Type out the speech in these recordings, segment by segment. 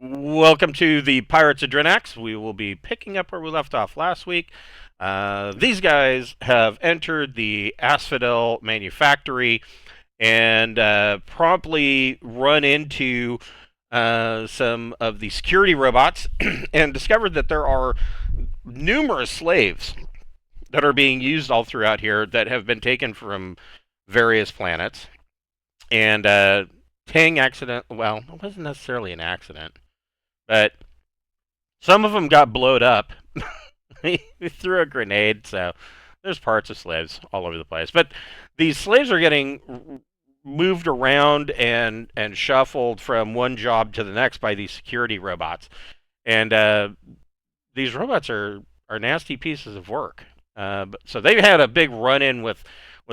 Welcome to the Pirates of Drinax. We will be picking up where we left off last week. These guys have entered the Asphodal Manufactory and promptly run into some of the security robots and discovered that there are numerous slaves that are being used all throughout here that have been taken from various planets. And Tang accident, well, it wasn't necessarily an accident, but some of them got blowed up. He threw a grenade, so there's parts of slaves all over the place. But these slaves are getting moved around and shuffled from one job to the next by these security robots. And these robots are nasty pieces of work. So they had a big run-in with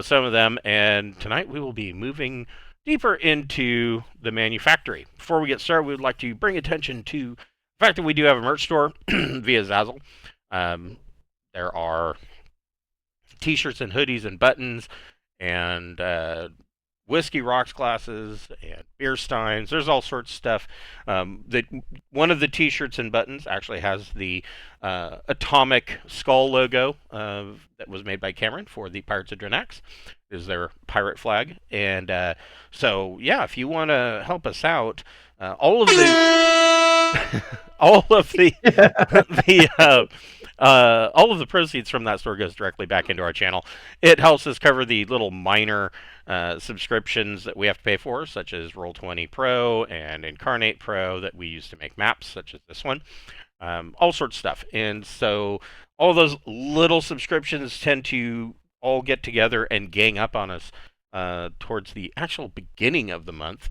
some of them, and tonight we will be moving deeper into the manufactory. Before we get started, we would like to bring attention to the fact that we do have a merch store via Zazzle. There are t-shirts and hoodies and buttons and whiskey rocks glasses and beer steins. There's all sorts of stuff. One of the t-shirts and buttons actually has the atomic skull logo that was made by Cameron for the Pirates of Drinax. Is their pirate flag. And so yeah, if you want to help us out, all of the all of all of the proceeds from that store goes directly back into our channel. It helps us cover the little minor subscriptions that we have to pay for, such as Roll20 Pro and Incarnate Pro that we use to make maps, such as this one. All sorts of stuff. And so all those little subscriptions tend to all get together and gang up on us towards the actual beginning of the month.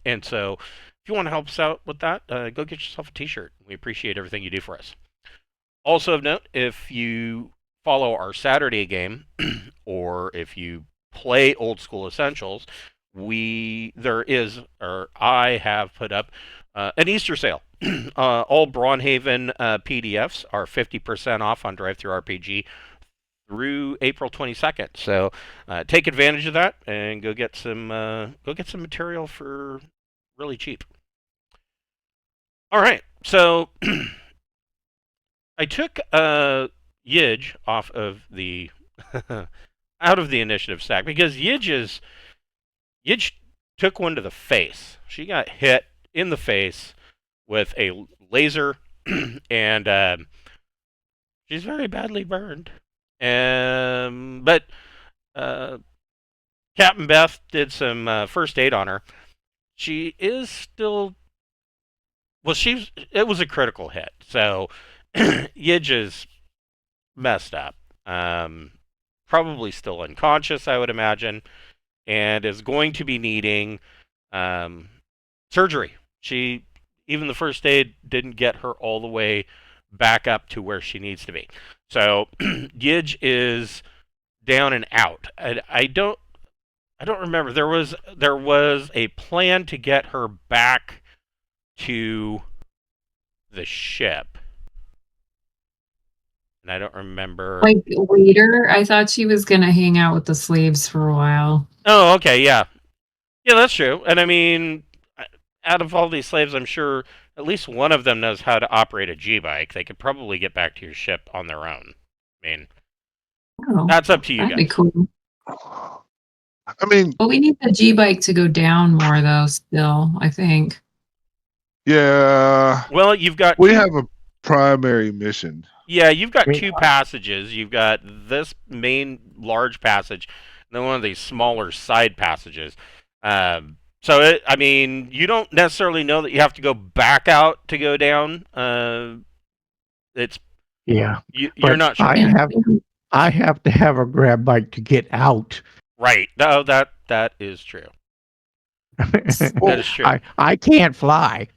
And so if you want to help us out with that, go get yourself a t-shirt. We appreciate everything you do for us. Also of note, if you follow our Saturday game, or if you play Old School Essentials, I have put up an Easter sale. All Braunhaven PDFs are 50% off on DriveThruRPG through April 22nd. So take advantage of that and go get some material for really cheap. All right, so I took Yidge off of the out of the initiative stack because Yidge took one to the face. She got hit in the face with a laser, and she's very badly burned. But Captain Beth did some first aid on her. She is still, well, it was a critical hit, so Yidge is messed up. Probably still unconscious, I would imagine, and is going to be needing surgery. Even the first aid didn't get her all the way back up to where she needs to be. So Yidge is down and out. I don't remember. There was a plan to get her back to the ship, and I don't remember. Like later, I thought she was gonna hang out with the slaves for a while. Oh, okay, yeah, that's true. And I mean, out of all these slaves, I'm sure at least one of them knows how to operate a G-bike. They could probably get back to your ship on their own. I mean, that's up to you That'd guys. be cool. I mean, But we need the G-bike to go down more, though. Still, I think. yeah. Well, we have a primary mission. Yeah, you've got two passages. You've got this main large passage, and then one of these smaller side passages. So, I mean, you don't necessarily know that you have to go back out to go down. You're not sure. I have to have a grab bike to get out. Right. No, that is true. That is true. I can't fly.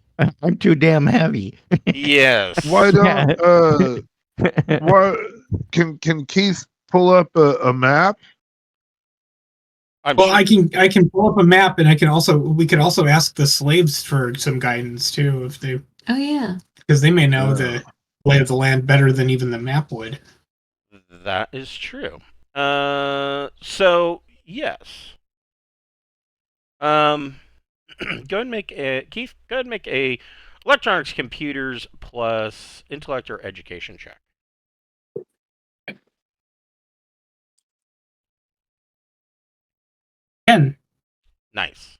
I'm too damn heavy. Yes. Why don't can Keith pull up a map? I can pull up a map, and we could also ask the slaves for some guidance too, if they. Oh yeah. Because they may know the lay of the land better than even the map would. That is true. So yes. Go ahead and make a electronics, computers plus intellect or education check. 10. Nice.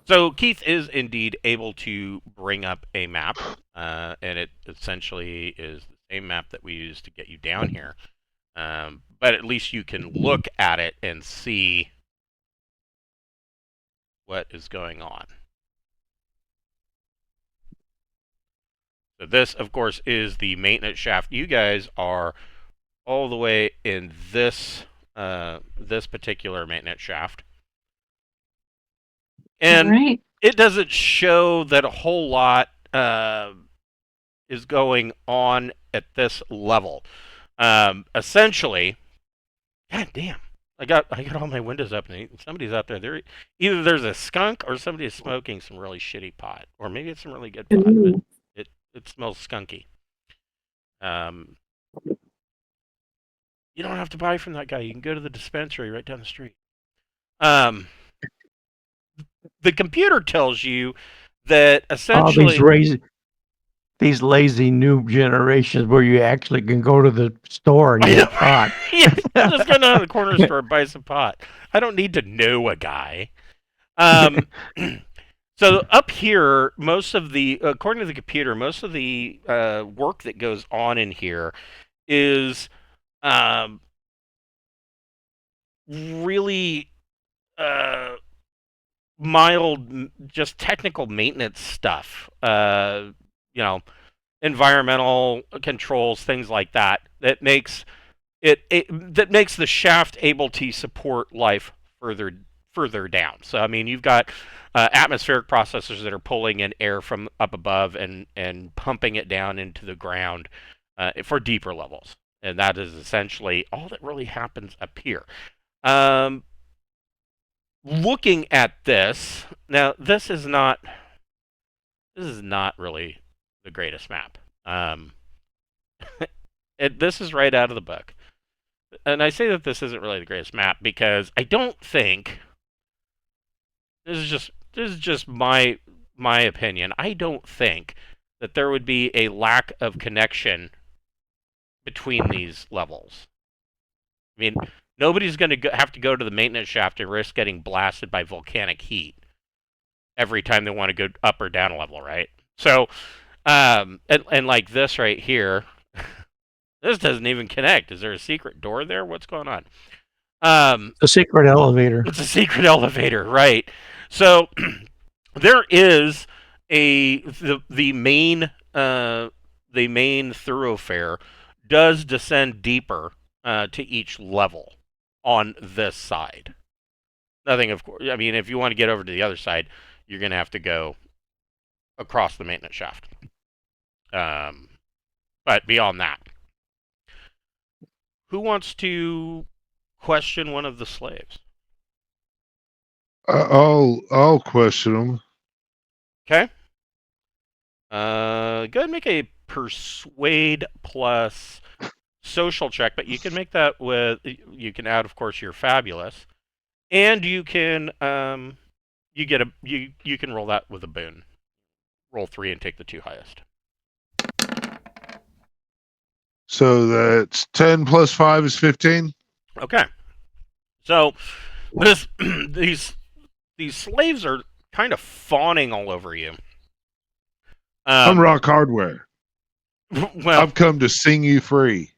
So Keith is indeed able to bring up a map, and it essentially is the same map that we used to get you down here. But at least you can look at it and see what is going on. So this, of course, is the maintenance shaft. You guys are all the way in this this particular maintenance shaft. And Right. it doesn't show that a whole lot is going on at this level. Essentially, god damn, I got all my windows up and somebody's out there. Either there's a skunk or somebody's smoking some really shitty pot, or maybe it's some really good pot. But it smells skunky. You don't have to buy from that guy. You can go to the dispensary right down the street. The computer tells you that essentially these lazy noob generations where you actually can go to the store and get pot. Yeah, just go down to the corner store and buy some pot. I don't need to know a guy. So up here, most of the, according to the computer, most of the work that goes on in here is really mild, just technical maintenance stuff. You know, environmental controls, things like that. That makes that makes the shaft able to support life further down. So I mean, you've got atmospheric processors that are pulling in air from up above and pumping it down into the ground for deeper levels, and that is essentially all that really happens up here. Looking at this now, this is not really the greatest map. This is right out of the book. And I say that this isn't really the greatest map because I don't think, this is just my opinion. I don't think that there would be a lack of connection between these levels. I mean, nobody's going to have to go to the maintenance shaft and risk getting blasted by volcanic heat every time they want to go up or down a level, right? So, and like this right here, this doesn't even connect. Is there a secret door there? What's going on? A secret elevator. It's a secret elevator, right? So there is the main thoroughfare does descend deeper to each level on this side. Nothing, of course. I mean, if you want to get over to the other side, you're going to have to go across the maintenance shaft. But beyond that, who wants to question one of the slaves? I'll question them. Okay. Go ahead and make a persuade plus social check, but you can make that with, you can add, of course, your fabulous, and you can you can roll that with a boon. Roll 3 and take the 2 highest. So that's 10 plus 5 is 15. Okay. So these slaves are kind of fawning all over you. I'm Rock Hardware. Well, I've come to sing you free.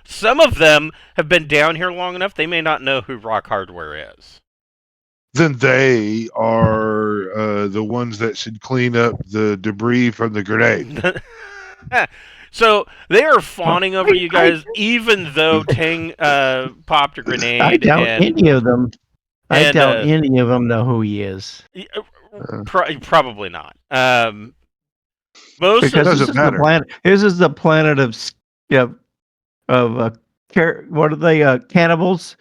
some of them have been down here long enough, they may not know who Rock Hardware is. Then they are the ones that should clean up the debris from the grenade. So they are fawning over you guys, even though Ting popped a grenade. I doubt any of them. I doubt any of them know who he is. Probably not. Because this is the planet. This is the planet of what are they? Cannibals.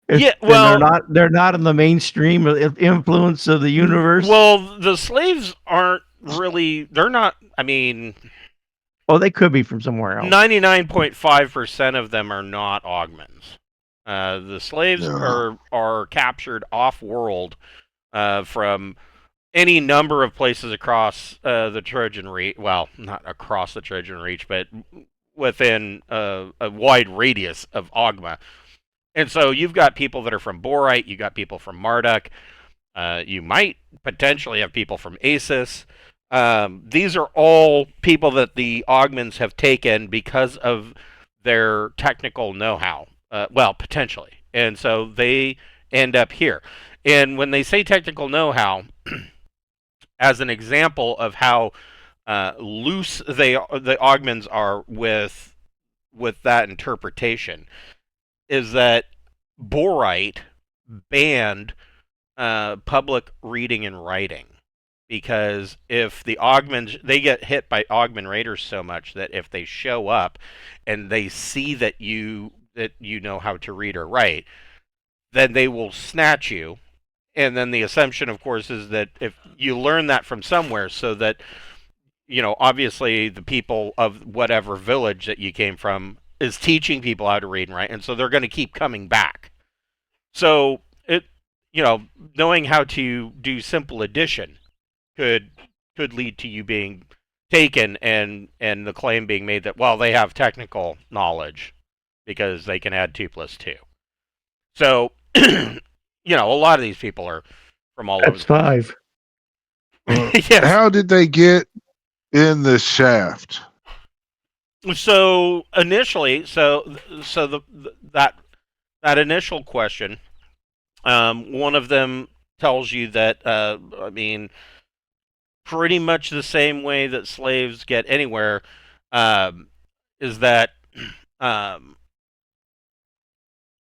Yeah, well, they're not in the mainstream influence of the universe. Well, the slaves aren't really. They're not. I mean, well, they could be from somewhere else. 99.5% of them are not Oghmans. The slaves are captured off-world from any number of places across the Trojan Reach. Well, not across the Trojan Reach, but within a wide radius of Oghma. And so you've got people that are from Borite, you got people from Marduk, you might potentially have people from Asis. These are all people that the Augmans have taken because of their technical know-how. Well, potentially. And so they end up here. And when they say technical know-how, as an example of how loose the Augmans are with that interpretation, is that Borite banned public reading and writing, because if the Augmans, they get hit by Augman raiders so much that if they show up and they see that you know how to read or write, then they will snatch you. And then the assumption, of course, is that if you learn that from somewhere, so that, you know, obviously the people of whatever village that you came from is teaching people how to read and write, and so they're going to keep coming back. So it, you know, knowing how to do simple addition could lead to you being taken, and the claim being made that, well, they have technical knowledge because they can add 2 + 2. So, you know, a lot of these people are from all That's over. 5. Yes. How did they get in the shaft? So initially, that initial question, one of them tells you that, I mean, pretty much the same way that slaves get anywhere, is that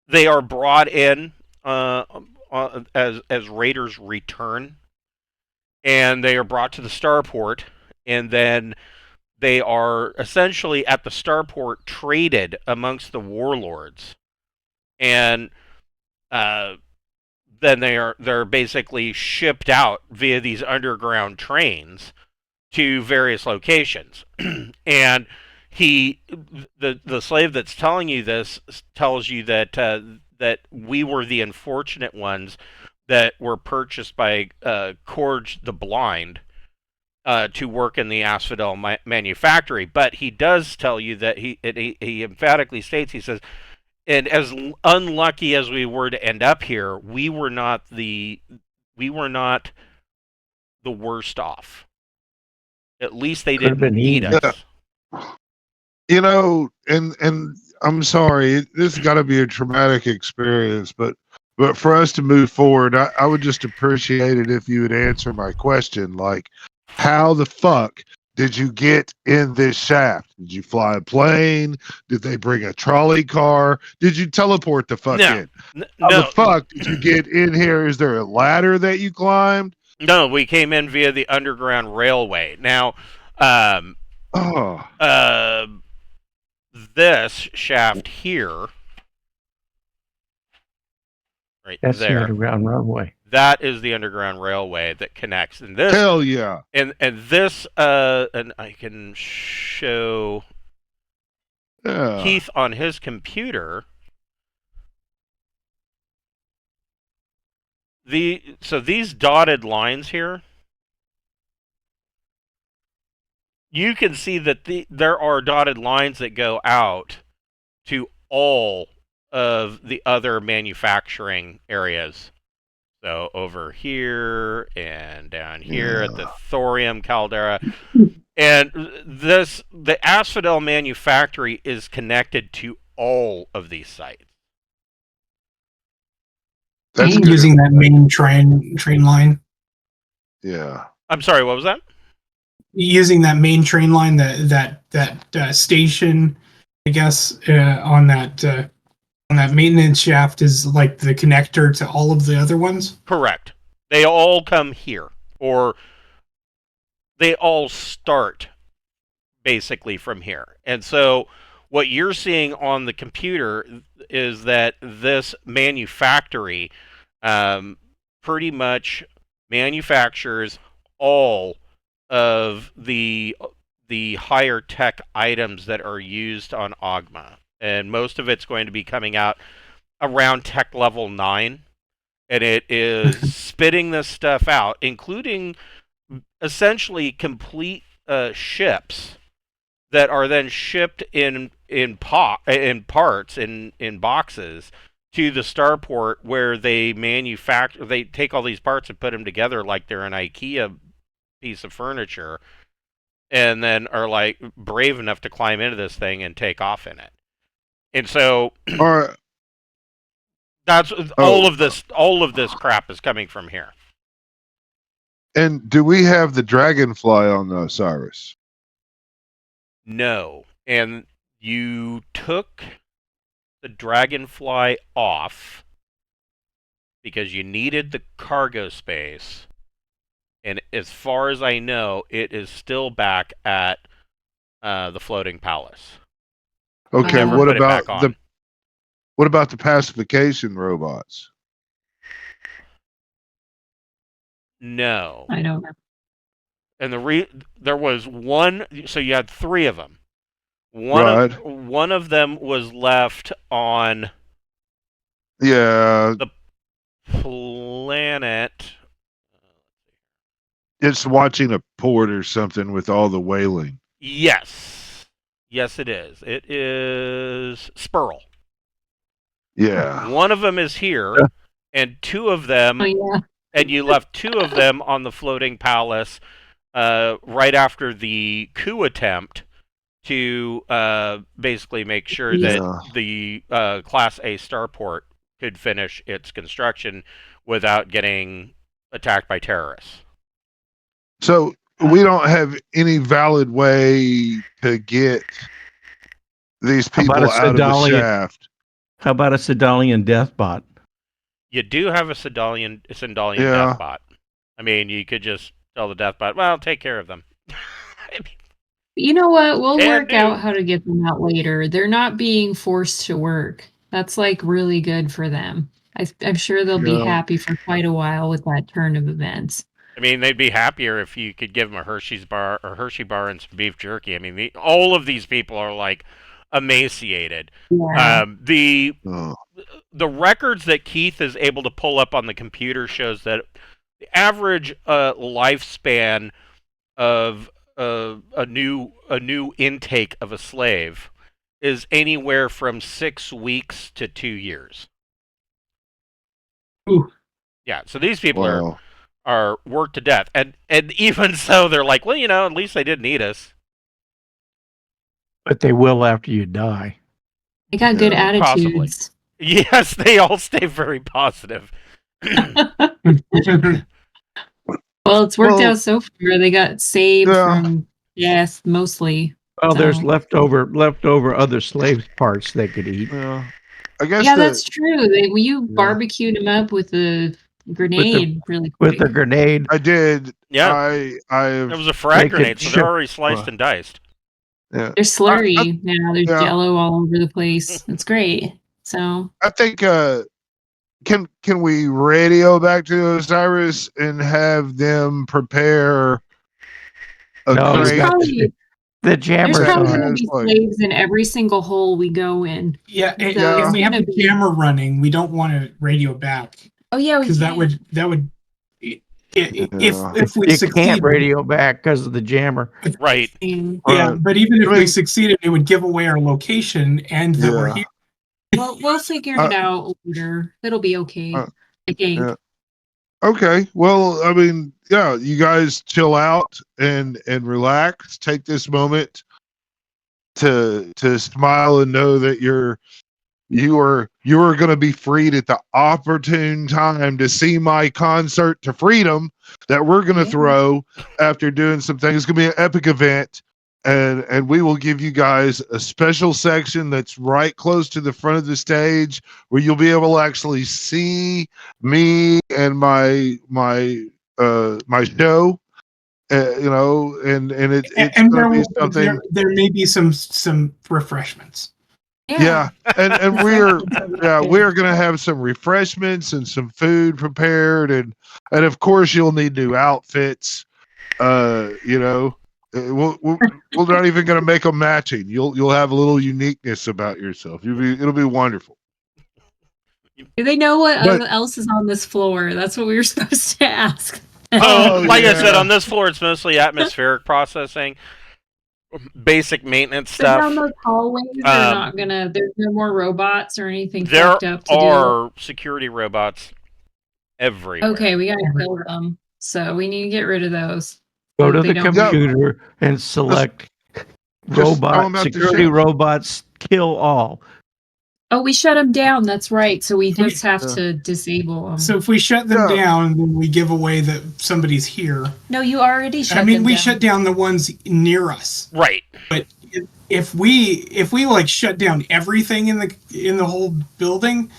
they are brought in as raiders return, and they are brought to the starport, and then they are essentially at the starport traded amongst the warlords, and then they're basically shipped out via these underground trains to various locations. And the slave that's telling you this tells you that that we were the unfortunate ones that were purchased by Khourge the Blind to work in the Asphodal Manufactory. But he does tell you that he emphatically states, he says, and as unlucky as we were to end up here, we were not the worst off. At least they Could've didn't been need eaten. us. You know, and I'm sorry, this has got to be a traumatic experience, but for us to move forward, I would just appreciate it if you would answer my question, like, how the fuck did you get in this shaft? Did you fly a plane? Did they bring a trolley car? Did you teleport the fuck in? How the fuck did you get in here? Is there a ladder that you climbed? No, we came in via the Underground Railway. Now, this shaft here, right That's the there, Underground Railway. that is the Underground Railway that connects. And this, Hell yeah. and this, and I can show Yeah. Keith on his computer. So these dotted lines here, you can see that there are dotted lines that go out to all of the other manufacturing areas. So over here and down here at the thorium caldera. And the Asphodal Manufactory is connected to all of these sites. That's good. Using that main train line. Yeah. I'm sorry, what was that? Using that main train line, that station, I guess, on that maintenance shaft is like the connector to all of the other ones. Correct. They all come here, or they all start basically from here. And so what you're seeing on the computer is that this manufactory pretty much manufactures all of the higher tech items that are used on Oghma. And most of it's going to be coming out around tech level 9. And it is spitting this stuff out, including essentially complete ships that are then shipped in parts in boxes to the starport, where they take all these parts and put them together like they're an IKEA piece of furniture, and then are like brave enough to climb into this thing and take off in it. And so that's all of this crap is coming from here. And do we have the dragonfly on the Osiris? No. And you took the dragonfly off because you needed the cargo space. And as far as I know, it is still back at the floating palace. Okay, Never what put it about back on. what about the pacification robots? No. I don't know. And there was one, so you had 3 of them. Right. One of them was left on Yeah, the planet. it's watching a port or something with all the whaling. Yes. Yes, it is. It is Spurl. Yeah. One of them is here, and 2 of them, Oh, yeah. and you left 2 of them on the floating palace right after the coup attempt to basically make sure that the Class A starport could finish its construction without getting attacked by terrorists. So we don't have any valid way to get these How about people a out of the Sedalian? shaft. How about a Sedalian deathbot? You do have a Sindalian Yeah. deathbot. I mean, you could just tell the deathbot, well, take care of them. You know what? We'll Can work do. out how to get them out later. They're not being forced to work. That's like really good for them. I'm sure they'll be Yeah. happy for quite a while with that turn of events. I mean, they'd be happier if you could give them a Hershey bar and some beef jerky. I mean, all of these people are like emaciated. Yeah. The Oh. records that Keith is able to pull up on the computer shows that the average lifespan of a new intake of a slave is anywhere from 6 weeks to 2 years. Ooh. Yeah, so these people Wow. are worked to death, and even so, they're like, well, at least they didn't eat us. But they will after you die. They got good Yeah, attitudes. Yes, they all stay very positive. Well, it's worked Well, out so far. They got saved yeah. from death mostly. Well, there's So- leftover other slave parts they could eat. Yeah. I guess Yeah, that's true. You Yeah. barbecued them up with a grenade really With quick. a grenade. I did. Yeah, I've it was a frag Make it grenade, so ship- they're already sliced and diced. yeah. They're slurry now. There's yeah. jello all over the place. It's great. So I think can we radio back to Osiris and have them prepare a No, there's crate? probably, The there's jammer's probably on. going to be Like- slaves in every single hole we go in. Yeah, So if we have it's the gonna be- camera running, we don't want to radio back Oh yeah, because that would if we You succeed. can't radio back because of the jammer. Right. Mm. Yeah, Right. but even if I we mean- succeeded, it would give away our location and that we're Yeah. here. Well, we'll figure it out later. It'll be okay. I think. yeah. Okay. Well, I mean, yeah, you guys chill out and relax. Take this moment to smile and know that you are going to be freed at the opportune time to see my concert to freedom that we're going to Yeah. throw after doing some things. It's going to be an epic event, and we will give you guys a special section that's right close to the front of the stage where you'll be able to actually see me and my show. And it's And going to be something. there may be some refreshments. Yeah, and we're going to have some refreshments and some food prepared, and of course you'll need new outfits. We're not even going to make them matching. You'll have a little uniqueness about yourself. It'll be wonderful. Do they know what But- else is on this floor? That's what we were supposed to ask. So, Oh, like I said, yeah. on this floor, it's mostly atmospheric processing, basic maintenance So down stuff. those hallways, they're not gonna. There's no more robots or anything There fucked up to are security robots do. everywhere. Okay, we gotta kill them. So we need to get rid of those. Go so to they the don't- computer and select just throw 'em robot out the security ship. robots. Kill all. Oh, we shut them down. That's right. So we just have Yeah. to disable them. So if we shut them Yeah. down, then we give away that somebody's here. no, you already shut. I mean, them we down. shut down the ones near us. Right. But if we like shut down everything in the whole building,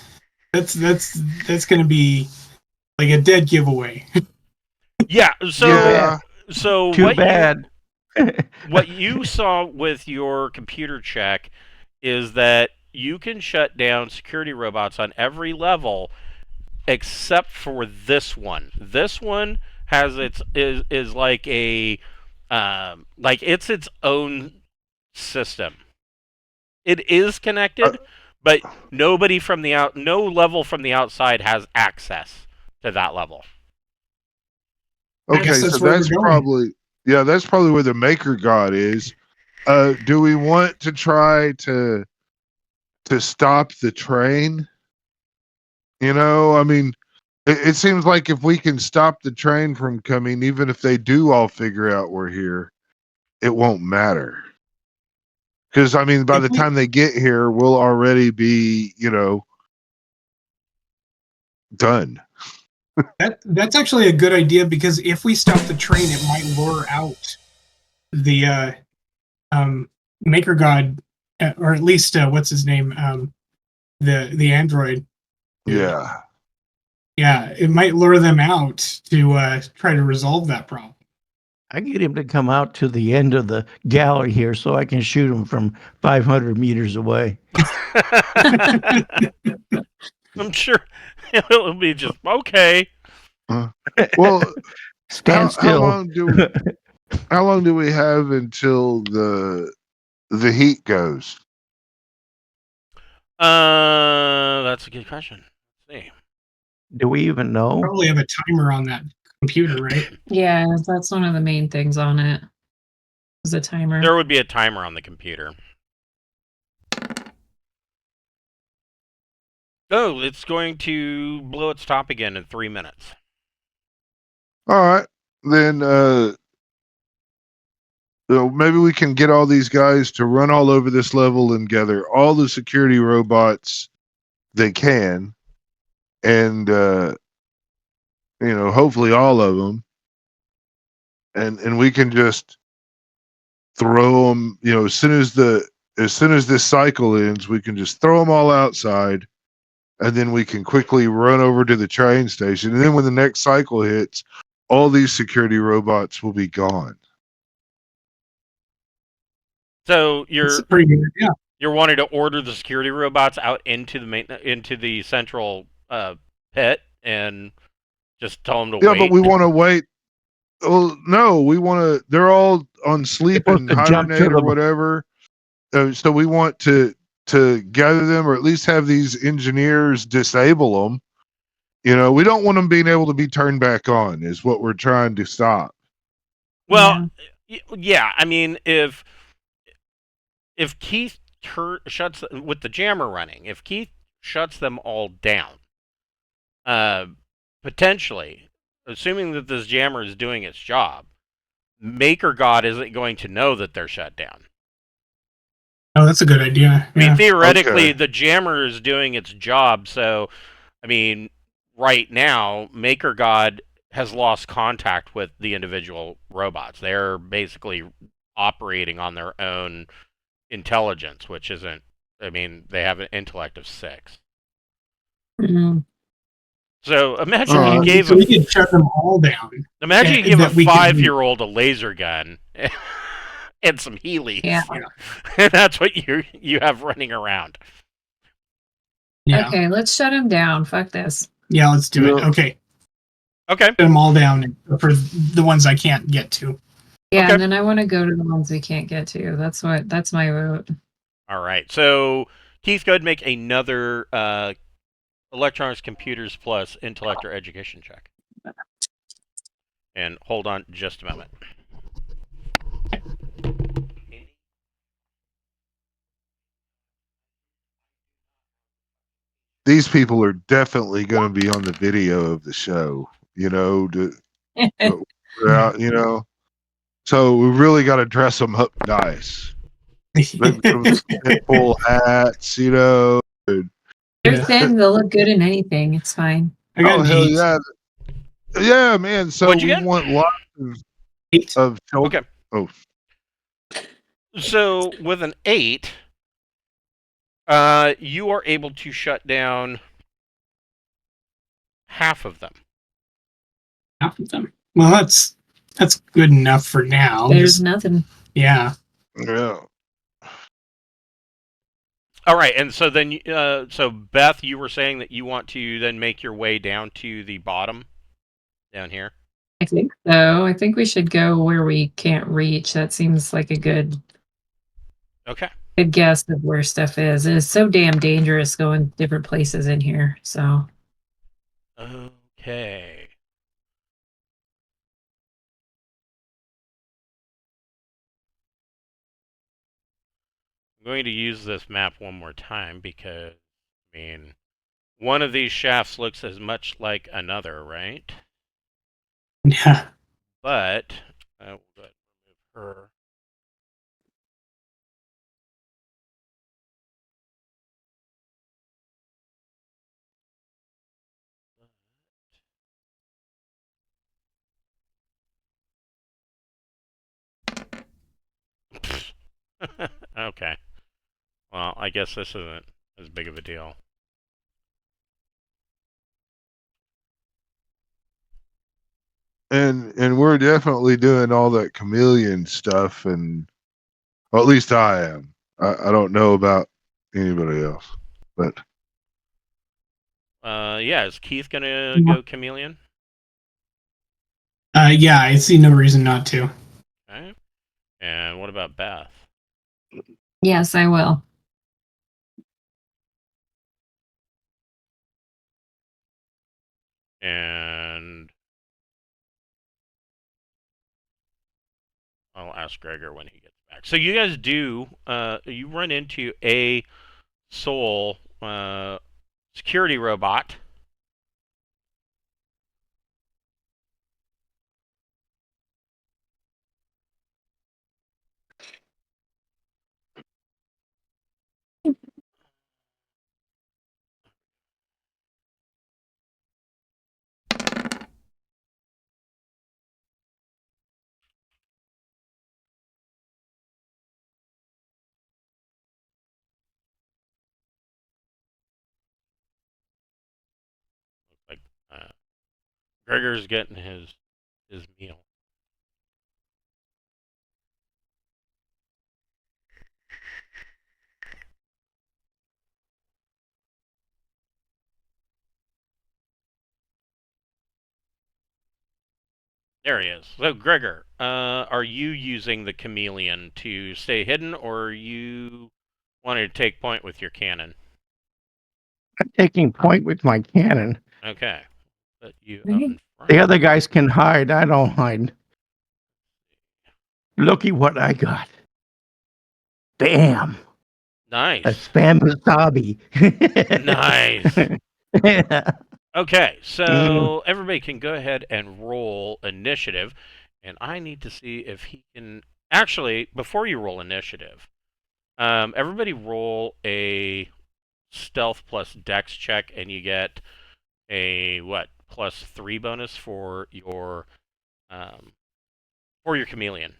that's going to be like a dead giveaway. Yeah. So, Yeah. so Too what bad. what you saw with your computer check is that you can shut down security robots on every level except for this one. This one has is like a like it's its own system. It is connected, but nobody from the no level from the outside has access to that level. I Okay, guess so that's where that's we're going. probably where the Makergod is. Do we want to try to stop the train? You know, I mean, it seems like if we can stop the train from coming, even if they do all figure out we're here, it won't matter. Because I mean, by the time they get here, we'll already be, done. That's actually a good idea, because if we stop the train, it might lure out the Makergod, or at least what's his name, the android. Yeah. Yeah, it might lure them out to try to resolve that problem. I get him to come out to the end of the gallery here so I can shoot him from 500 meters away. I'm sure it'll be just okay. Well, Stand how still. long do we have until the heat goes? That's a good question. Let's see. Do we even know? Probably have a timer on that computer, right? Yeah, that's one of the main things on it. Is a timer. There would be a timer on the computer. Oh, it's going to blow its top again in 3 minutes. All right, then maybe we can get all these guys to run all over this level and gather all the security robots they can, and hopefully all of them, and we can just throw them. As soon as this cycle ends, we can just throw them all outside, and then we can quickly run over to the train station. And then when the next cycle hits, all these security robots will be gone. So It's a pretty good idea. you're wanting to order the security robots out into the central pit and just tell them to Yeah, wait. but we want to wait. Well, no, we want to. They're all on sleep Supposed and to jump to hibernate or them. whatever. So we want to gather them, or at least have these engineers disable them. We don't want them being able to be turned back on. Is what we're trying to stop. Well, yeah. I mean, if Keith shuts with the jammer running, if Keith shuts them all down, potentially, assuming that this jammer is doing its job, Makergod isn't going to know that they're shut down. Oh, that's a good idea. I mean, Yeah. theoretically, Okay. the jammer is doing its job. So, I mean, right now, Makergod has lost contact with the individual robots. They're basically operating on their own intelligence, which isn't. I mean, they have an intellect of 6. Mhm. So imagine Alright. you gave So we could shut them all down. imagine you and give a that we can- 5-year-old a laser gun and some Heelys. Yeah. And that's what you have running around. Yeah. Okay, let's shut him down. Fuck this. Yeah, let's do it. Yeah. Okay. Okay. Shut them all down for the ones I can't get to. Yeah, Okay. and then I want to go to the ones we can't get to. That's my vote. All right. So Keith, go ahead and make another electronics, computers plus intellect or education check. And hold on just a moment. These people are definitely going to be on the video of the show, you know, so we really got to dress them up nice. Maybe some full hats, you know. And, They're thin. They'll look good in anything. It's fine. I got oh, an hell 8. yeah. Yeah, man. So What'd you we get? want lots 8. of Okay. Oh, So with an 8, you are able to shut down half of them. Half of them. Well, that's good enough for now. There's nothing. Yeah. yeah. All right, and so then, so Beth, you were saying that you want to then make your way down to the bottom, down here. I think so. I think we should go where we can't reach. That seems like a good guess of where stuff is. And it's so damn dangerous going different places in here. So Okay. I'm going to use this map one more time because, I mean, one of these shafts looks as much like another, right? Yeah. But we'll go ahead and remove her. Okay. Well, I guess this isn't as big of a deal. And we're definitely doing all that chameleon stuff, and well, at least I am. I don't know about anybody else, but Yeah, is Keith gonna go chameleon? Yeah, I see no reason not to. Okay. And what about Beth? yes, I will. And I'll ask Gregor when he gets back. So you guys do, you run into a soul security robot. Like Gregor's getting his meal. There he is. So Gregor, are you using the chameleon to stay hidden, or are you wanting to take point with your cannon? I'm taking point with my cannon. Okay. But you Right. in front. The other guys can hide. I don't hide. Looky what I got. Bam. A Nice. spam wasabi. Nice. Okay, so everybody can go ahead and roll initiative, and I need to see if he can. Actually, before you roll initiative, everybody roll a stealth plus dex check, and you get a what +3 bonus for your chameleon.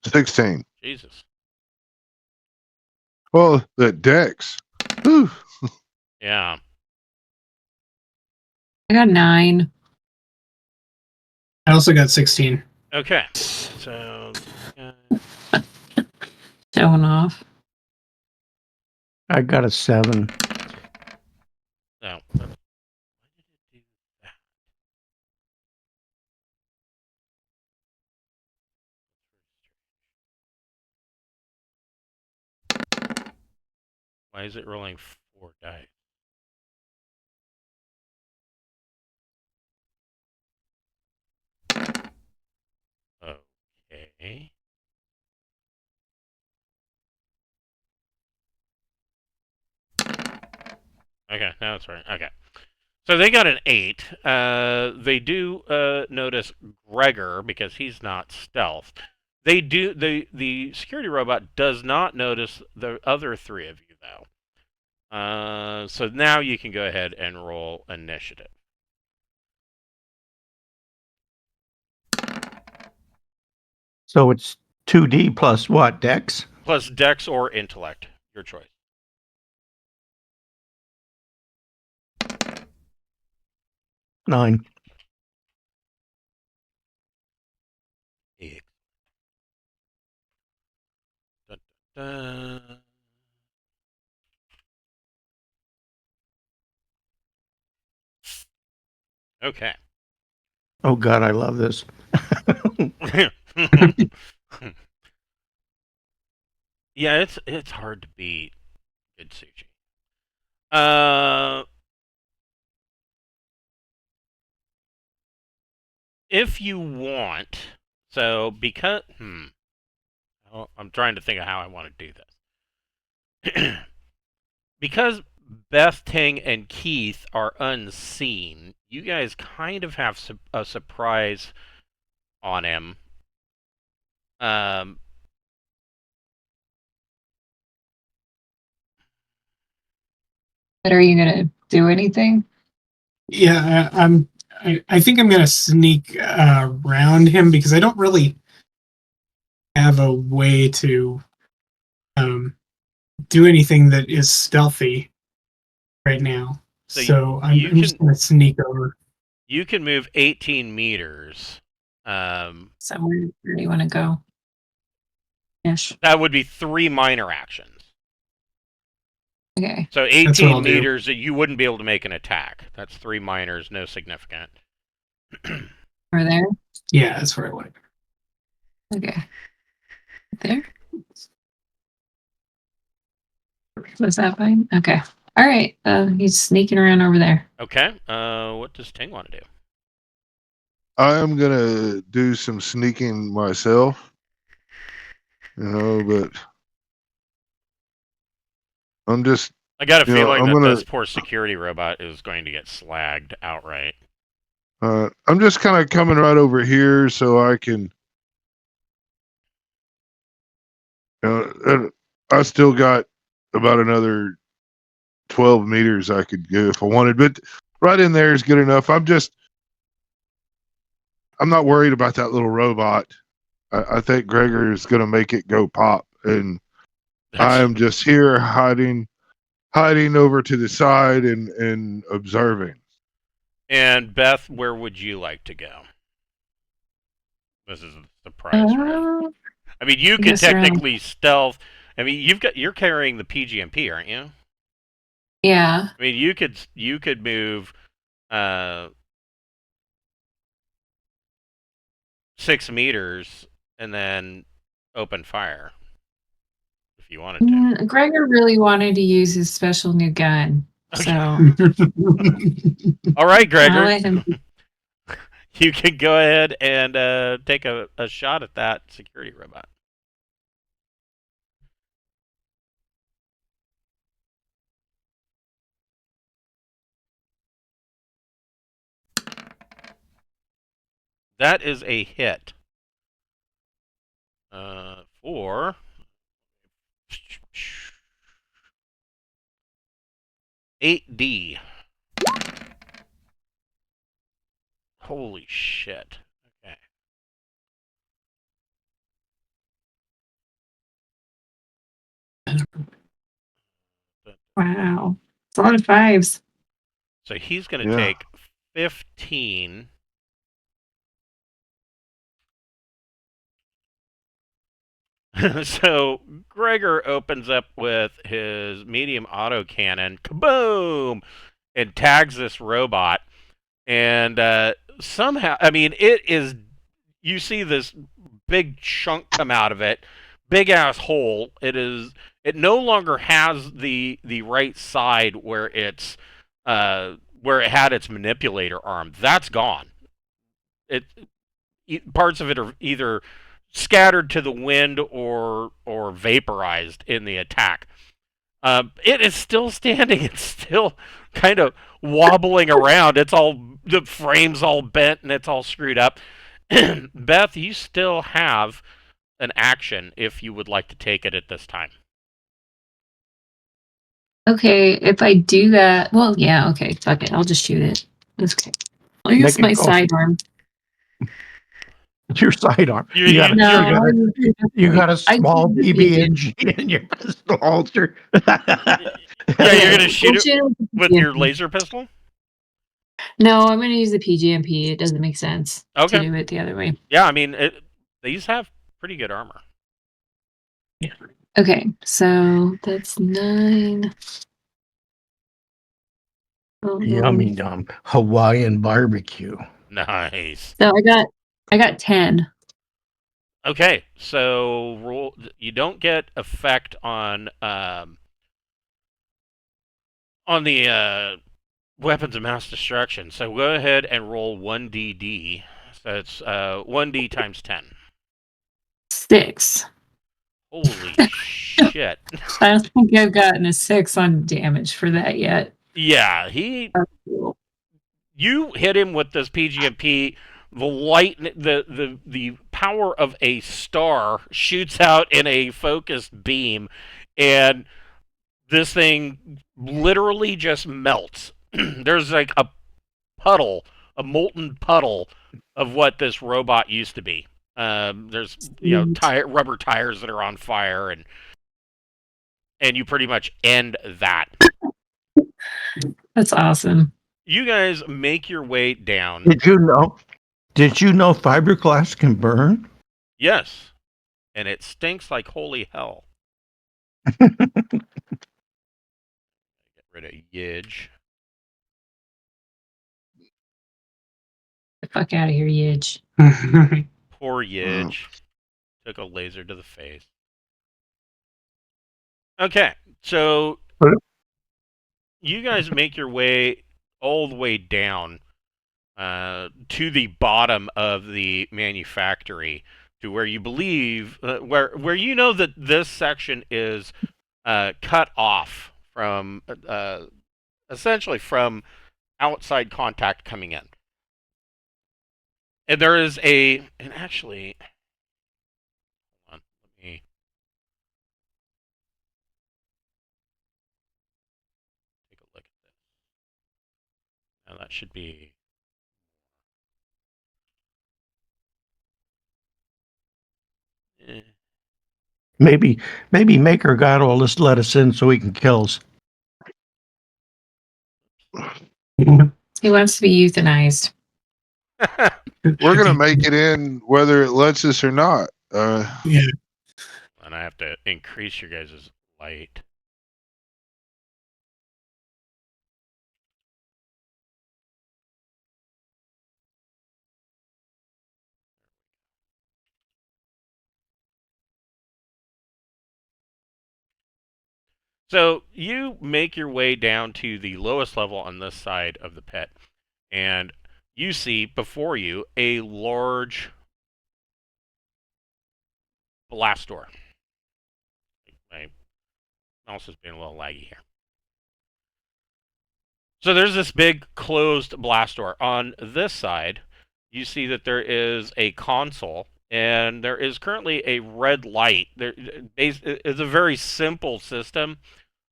16. Jesus. Well, the Dex. Whew. Yeah. I got 9. I also got 16. Okay. So. Showing off. I got a 7. No. Why is it rolling 4 dice? Okay. Okay, now it's right. Okay. So they got an 8. They do notice Gregor because he's not stealth. They do the security robot does not notice the other 3 of you though. So now you can go ahead and roll initiative. So it's 2D plus what, Dex? Plus Dex or Intellect, your choice. Nine. Yeah. Dun, dun, dun. Okay. Oh God, I love this. Yeah, it's hard to beat good sushi. If you want, so because well, I'm trying to think of how I want to do this. Because Beth, Ting, and Keith are unseen, you guys kind of have a surprise on him. But are you gonna do anything? Yeah, I think I'm gonna sneak around him because I don't really have a way to do anything that is stealthy right now. So So I'm just gonna sneak over. You can move 18 meters. So where do you want to go? Ish. That would be 3 minor actions. Okay. So That's what 18 I'll do. meters that you wouldn't be able to make an attack. That's 3 minors, no significant. Over there. Yeah, that's where I want. Okay. There. Was that fine? Okay. All right. He's sneaking around over there. Okay. What does Ting want to do? I am gonna do some sneaking myself, but I'm just. I got a feeling that gonna, this poor security robot is going to get slagged outright. I'm just kind of coming right over here so I can. I still got about another 12 meters I could go if I wanted, but right in there is good enough. I'm not worried about that little robot. I think Gregor is going to make it go pop, and I am just here hiding over to the side and observing. And Beth, where would you like to go? This is a surprise round. I mean, you can technically stealth. I mean, you're carrying the PGMP, aren't you? Yeah. I mean, you could move 6 meters and then open fire if you wanted to. Gregor really wanted to use his special new gun. Okay. So all right, Gregor. I'll let him. You can go ahead and take a shot at that security robot. That is a hit. For 8D. Holy shit. Okay. Wow. It's a lot of 5s. So he's going to take 15. So Gregor opens up with his medium autocannon, kaboom, and tags this robot. And somehow, I mean, it is, you see this big chunk come out of it, big ass hole. It it no longer has the right side where where it had its manipulator arm. That's gone. Parts of it are either scattered to the wind or vaporized in the attack. It is still standing. It's still kind of wobbling around. The frame's all bent and it's all screwed up. Beth, you still have an action if you would like to take it at this time. Okay, if I do that, well, yeah, okay, fuck it. I'll just shoot it. That's okay. I'll use Make it my go. sidearm. It's your sidearm. You- You got, you- No, you got a I small can use BB it. engine in your pistol holster. Yeah, you're gonna shoot We'll it shoot it with the your PGMP. laser pistol? No, I'm gonna use the PGMP. It doesn't make sense Okay. to do it the other way. Yeah, I mean, these have pretty good armor. Okay, so that's 9. Yummy yum. Hawaiian barbecue. Nice. So I got 10. Okay, so roll. You don't get effect on the weapons of mass destruction. So go ahead and roll 1dd. So it's 1d times 10. 6. Holy shit! I don't think I've gotten a 6 on damage for that yet. Yeah, you hit him with this PGMP. The light, the power of a star shoots out in a focused beam, and this thing literally just melts. There's like a molten puddle of what this robot used to be. There's rubber tires that are on fire, and you pretty much end that. That's awesome. You guys make your way down. Did you know fiberglass can burn? Yes, and it stinks like holy hell. Get rid of Yidge. The fuck out of here, Yidge. Poor Yidge. Took a laser to the face. Okay, so you guys make your way all the way down to the bottom of the manufactory, to where you believe where you know that this section is cut off from essentially from outside contact coming in. And there is and actually, hold on, let me take a look at this. Now that should be. Maybe Makergod will just let us in so he can kill us. He wants to be euthanized. We're gonna make it in whether it lets us or not. Yeah. And I have to increase your guys' light. So you make your way down to the lowest level on this side of the pit, and you see before you a large blast door. My mouse has been a little laggy here. So there's this big closed blast door. On this side, you see that there is a console, and there is currently a red light. It's a very simple system.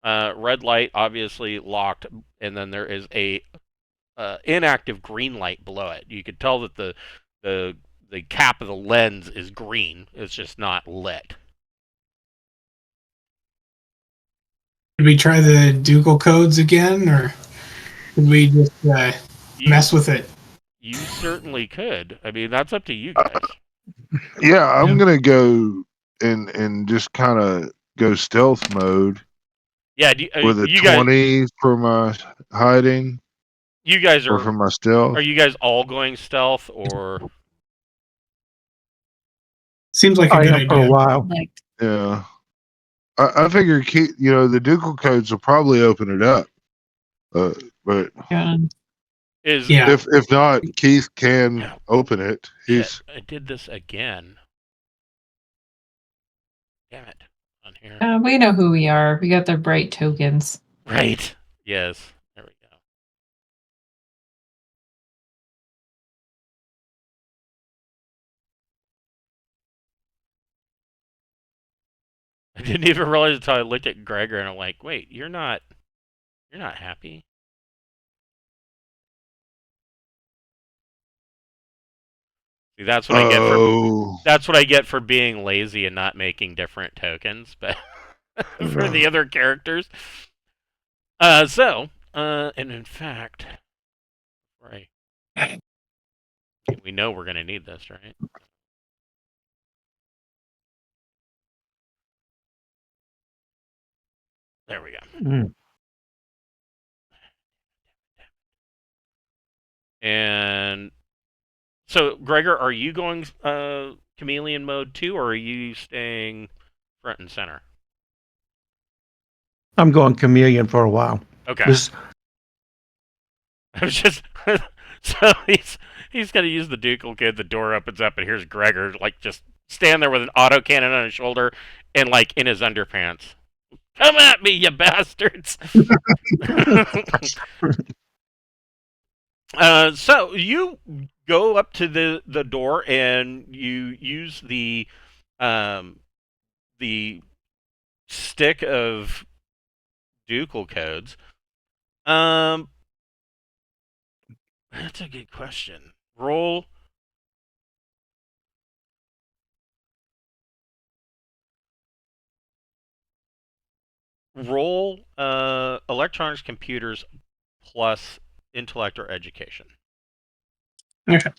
Red light, obviously locked, and then there is a inactive green light below it. You could tell that the cap of the lens is green. It's just not lit. Did we try the Dougal codes again, or did we just mess with it? You certainly could. I mean, that's up to you guys. Yeah, I'm gonna go and just kind of go stealth mode. Yeah, with a you 20 guys, for my hiding. You guys or for my stealth. Are you guys all going stealth, or? Seems like a good idea. For a while. Like, Yeah. I figure the ducal codes will probably open it up. But Yeah. Is Yeah. if not, Keith can open it. shit, I did this again. Damn it. On here. We know who we are. We got the bright tokens. Right. Yes. There we go. I didn't even realize until I looked at Gregor and I'm like, wait, you're not happy? See, that's what I get for that's what I get for being lazy and not making different tokens, but for the other characters. And in fact, right. We know we're gonna need this, right? There we go. Mm. And so, Gregor, are you going chameleon mode too, or are you staying front and center? I'm going chameleon for a while. Okay. This I was just so he's gonna use the ducal kid. The door opens up, and here's Gregor, like just stand there with an autocannon on his shoulder and like in his underpants. Come at me, you bastards! So you go up to the door and you use the stick of ducal codes. That's a good question. Roll. Electronics, computers, plus intellect or education. Okay.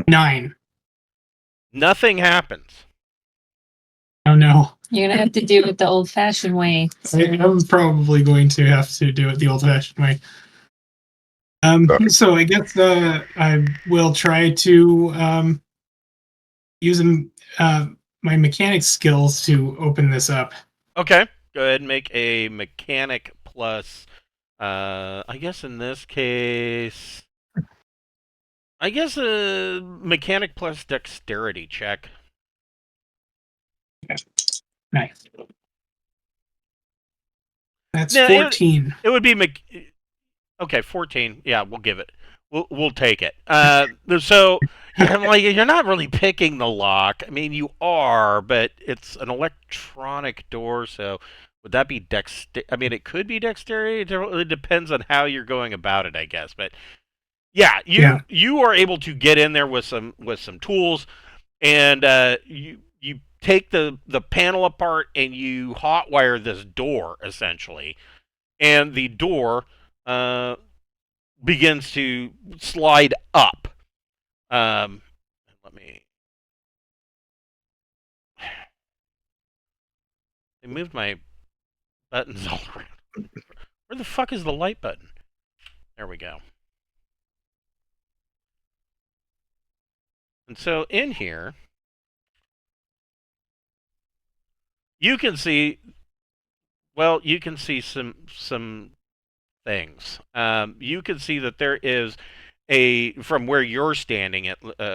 9. Nothing happens. Oh no. You're gonna have to do it the old-fashioned way. I'm probably going to have to do it the old-fashioned way. So I guess I will try to use my mechanics skills to open this up. Okay. Go ahead and make a mechanic plus. I guess in this case, I guess a mechanic plus dexterity check. Nice. That's No, 14. It would be okay, 14. Yeah, we'll give it. We'll take it. So I'm like, you're not really picking the lock. I mean, you are, but it's an electronic door, so would that be I mean, it could be dexterity. It really depends on how you're going about it, I guess. But yeah, you are able to get in there with some tools, and you take the panel apart and you hotwire this door essentially, and the door begins to slide up. Let me. I moved my buttons all around. Where the fuck is the light button? There we go. And so in here, you can see. Well, you can see some things. You can see that there is from where you're standing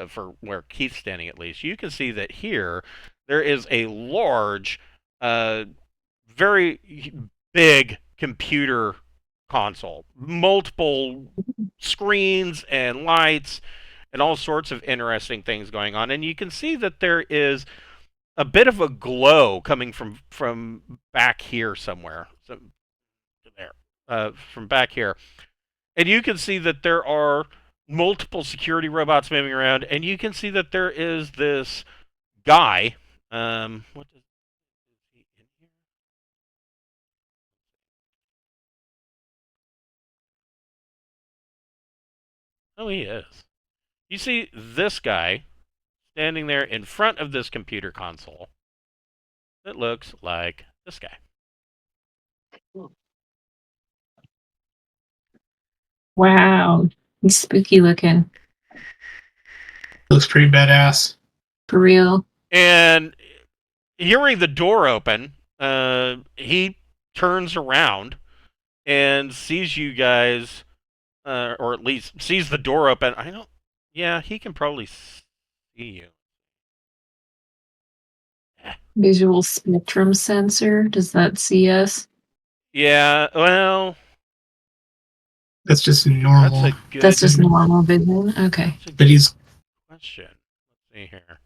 for where Keith's standing at least, you can see that here there is a large, very big computer console, multiple screens and lights and all sorts of interesting things going on, and you can see that there is a bit of a glow coming from back here somewhere. So there, from back here, and you can see that there are multiple security robots moving around, and you can see that there is this guy. What is he in here? Oh, he is. You see this guy standing there in front of this computer console that looks like this guy. Wow. He's spooky looking. Looks pretty badass. For real. And hearing the door open, he turns around and sees you guys, or at least sees the door open. I don't. Yeah, he can probably see you. Visual spectrum sensor. Does that see us? Yeah, well, That's just that's normal. a good. That's just normal vision. Okay. That's a But good he's question. Let's see here.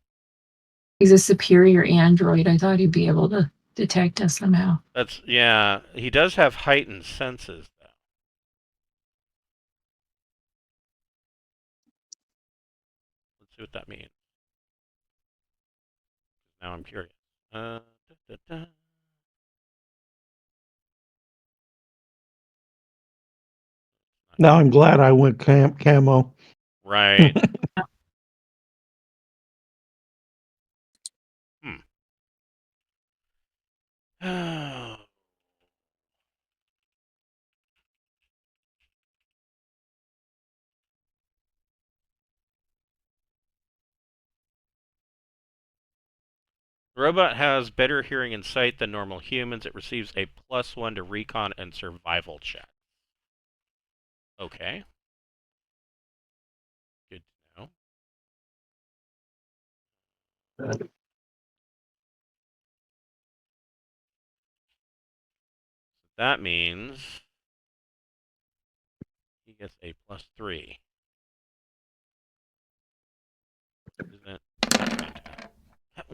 He's a superior android. I thought he'd be able to detect us somehow. That's yeah. He does have heightened senses, though. Let's see what that means. Now I'm curious. Da, da, da. Now I'm glad I went camo. Right. Hmm. The robot has better hearing and sight than normal humans. It receives a +1 to recon and survival check. Okay. Good to know. That means he gets a +3. Isn't it?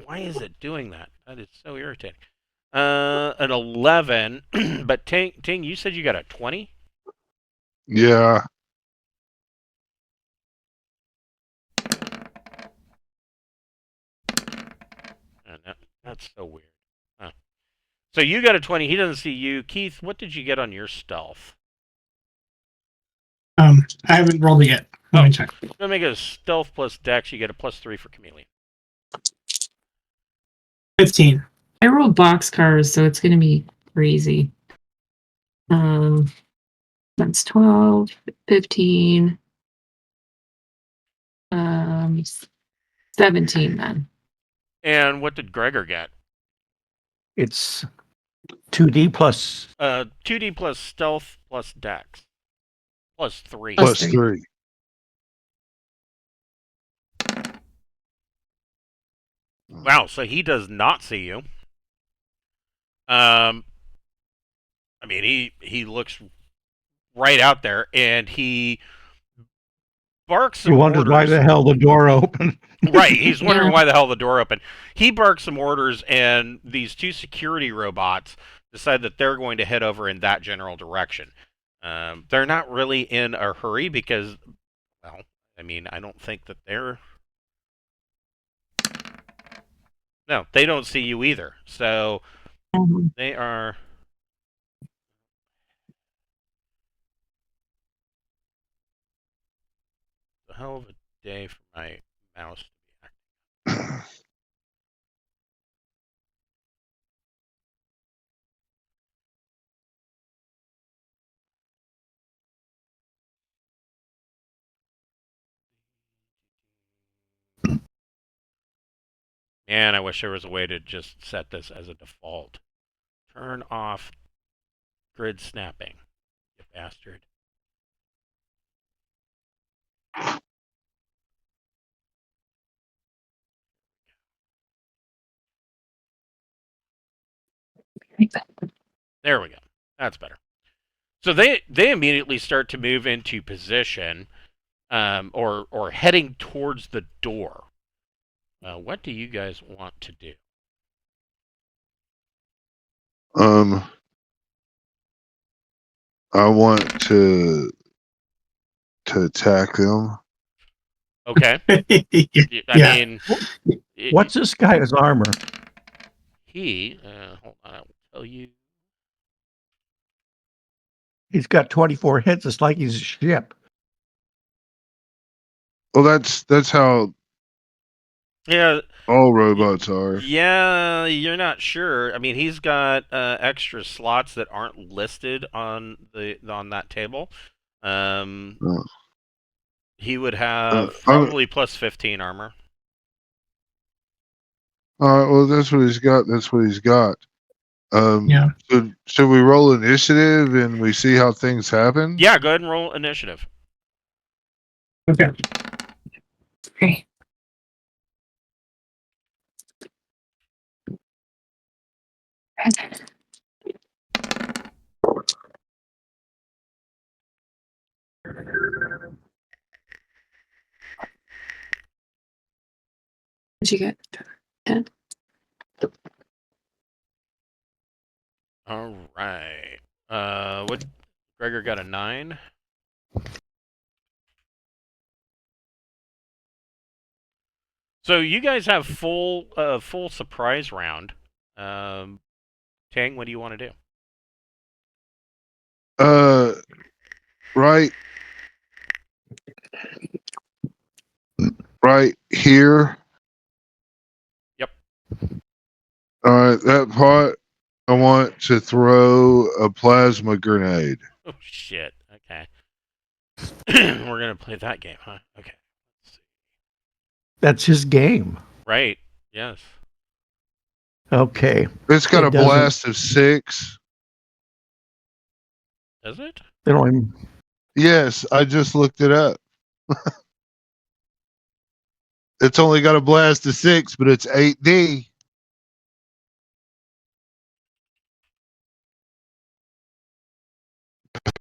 Why is it doing that? That is so irritating. An 11, but Ting, you said you got a 20? Yeah. That's so weird. Huh. So you got a 20. He doesn't see you. Keith, what did you get on your stealth? I haven't rolled it yet. Let me check. I'm gonna make it a stealth plus dex. You get a +3 for chameleon. 15. I rolled boxcars, so it's going to be crazy. That's 12, 15, 17 then. And what did Gregor get? It's 2D plus. 2D plus stealth plus dex. +3. Plus Plus three. 3. Wow, so he does not see you. I mean, he looks right out there, and he barks some He wonders orders. why the hell the door opened. Right, he's wondering Yeah. why the hell the door opened. He barks some orders, and these two security robots decide that they're going to head over in that general direction. They're not really in a hurry because, well, I mean, I don't think that they're... No, they don't see you either. So they are... A hell of a day for my mouse to be acting. Man, I wish there was a way to just set this as a default. Turn off grid snapping, you bastard. There we go. That's better. So they immediately start to move into position, or heading towards the door. What do you guys want to do? I want to attack them. Okay. Yeah. I mean, What's this guy's armor? hold on, I will tell you. He's got 24 hits. It's like he's a ship. Well, that's how Yeah, all robots are. yeah, you're not sure. I mean, he's got extra slots that aren't listed on that table. Oh. He would have I'm- probably +15 armor. All right. Well, that's what he's got. That's what he's got. Yeah. So should we roll initiative and we see how things happen? Yeah, go ahead and roll initiative. Okay. Okay. What'd you get? 10. All right. What? Gregor got a 9. So you guys have full surprise round. Tang, what do you want to do? Right. Right here. Yep. All right. That part. I want to throw a plasma grenade. Oh shit. Okay. We're gonna play that game, huh? Okay. Let's see. That's his game. Right. Yes. Okay. It's got It a doesn't- blast of 6. Does it? They don't even, Yes, I just looked it up. It's only got a blast of 6, but it's 8D.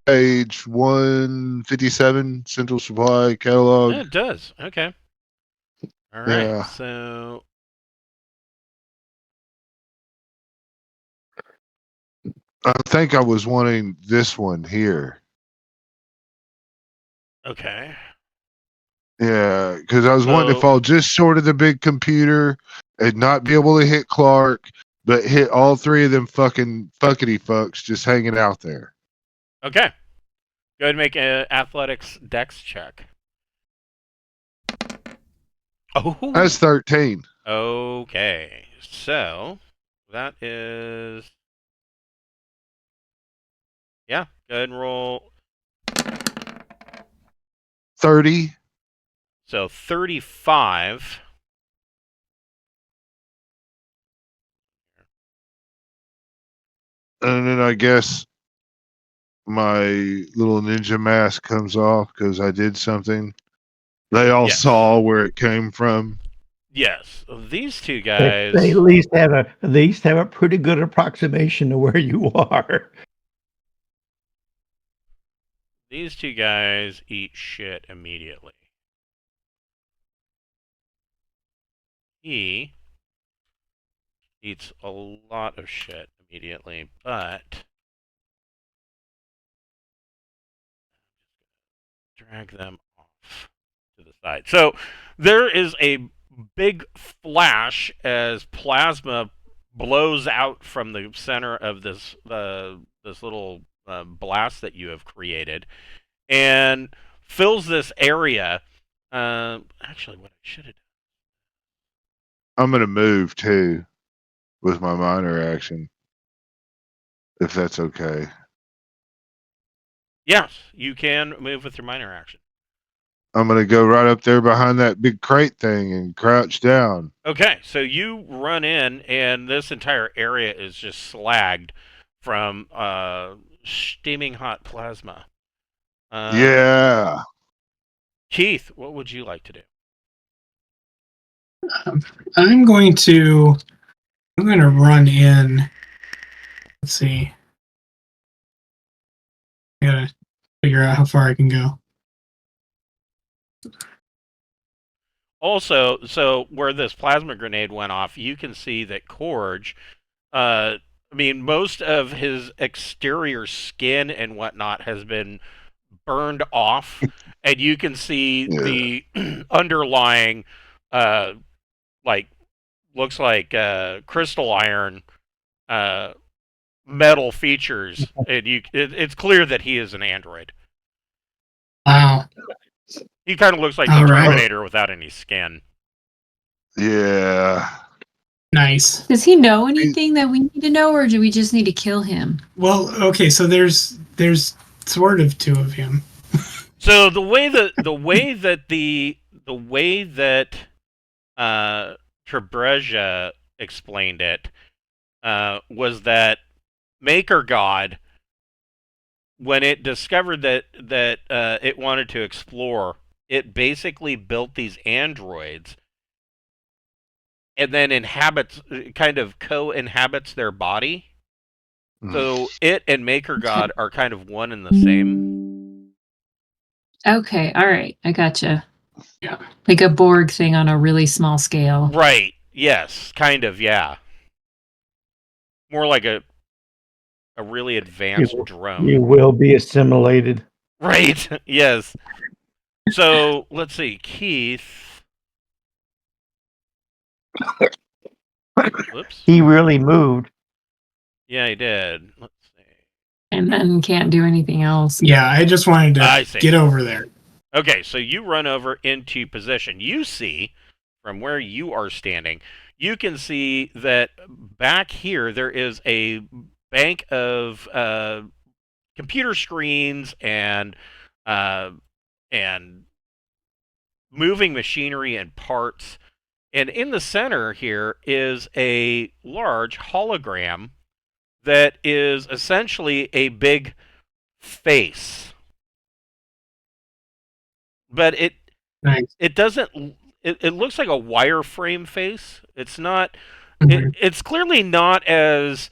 Page 157, Central Supply Catalog. Yeah, it does. Okay. All right. Yeah. So I think I was wanting this one here. okay. Yeah, because I was wanting to So- fall just short of the big computer and not be able to hit Clark, but hit all 3 of them fucking fuckity fucks just hanging out there. Okay. Go ahead and make an athletics dex check. Oh. That's 13. Okay. So that is. Yeah. Go ahead and roll. 30. So 35. And then I guess my little ninja mask comes off because I did something. They all Yes. saw where it came from. Yes. These two they, guys. they at least have a pretty good approximation to where you are. These two guys eat shit immediately. He eats a lot of shit immediately, but drag them off to the side. So there is a big flash as plasma blows out from the center of this this little blast that you have created, and fills this area. Actually, what I should have done. I'm going to move too with my minor action. If that's okay. Yes, you can move with your minor action. I'm going to go right up there behind that big crate thing and crouch down. Okay, so you run in, and this entire area is just slagged from steaming hot plasma. Yeah. Keith, what would you like to do? I'm going to run in. Let's see. I gotta figure out how far I can go. Also, so where this plasma grenade went off, you can see that Khourge, I mean, most of his exterior skin and whatnot has been burned off, and you can see the underlying, like, looks like crystal iron metal features, and it's clear that he is an android. Wow. He kind of looks like All the right. Terminator without any skin. Yeah. Nice. Does he know anything that we need to know, or do we just need to kill him? Well, okay, so there's sort of 2 of him. So the way that Trebreja explained it, was that Makergod, when it discovered that it wanted to explore, it basically built these androids and then kind of co-inhabits their body. So it and Makergod are kind of one and the same. Okay, all right, I gotcha. Yeah. Like a Borg thing on a really small scale. Right. Yes. Kind of. Yeah. More like a really advanced drone. You will be assimilated. Right. Yes. So let's see, Keith. Whoops. He really moved. Yeah, he did. Let's see. And then can't do anything else. Yeah, I just wanted I to see. get over there. Okay, so you run over into position. You see, from where you are standing, you can see that back here there is a bank of computer screens and moving machinery and parts. And in the center here is a large hologram that is essentially a big face. But Nice. it doesn't, it looks like a wireframe face. It's not, Mhm. it's clearly not as,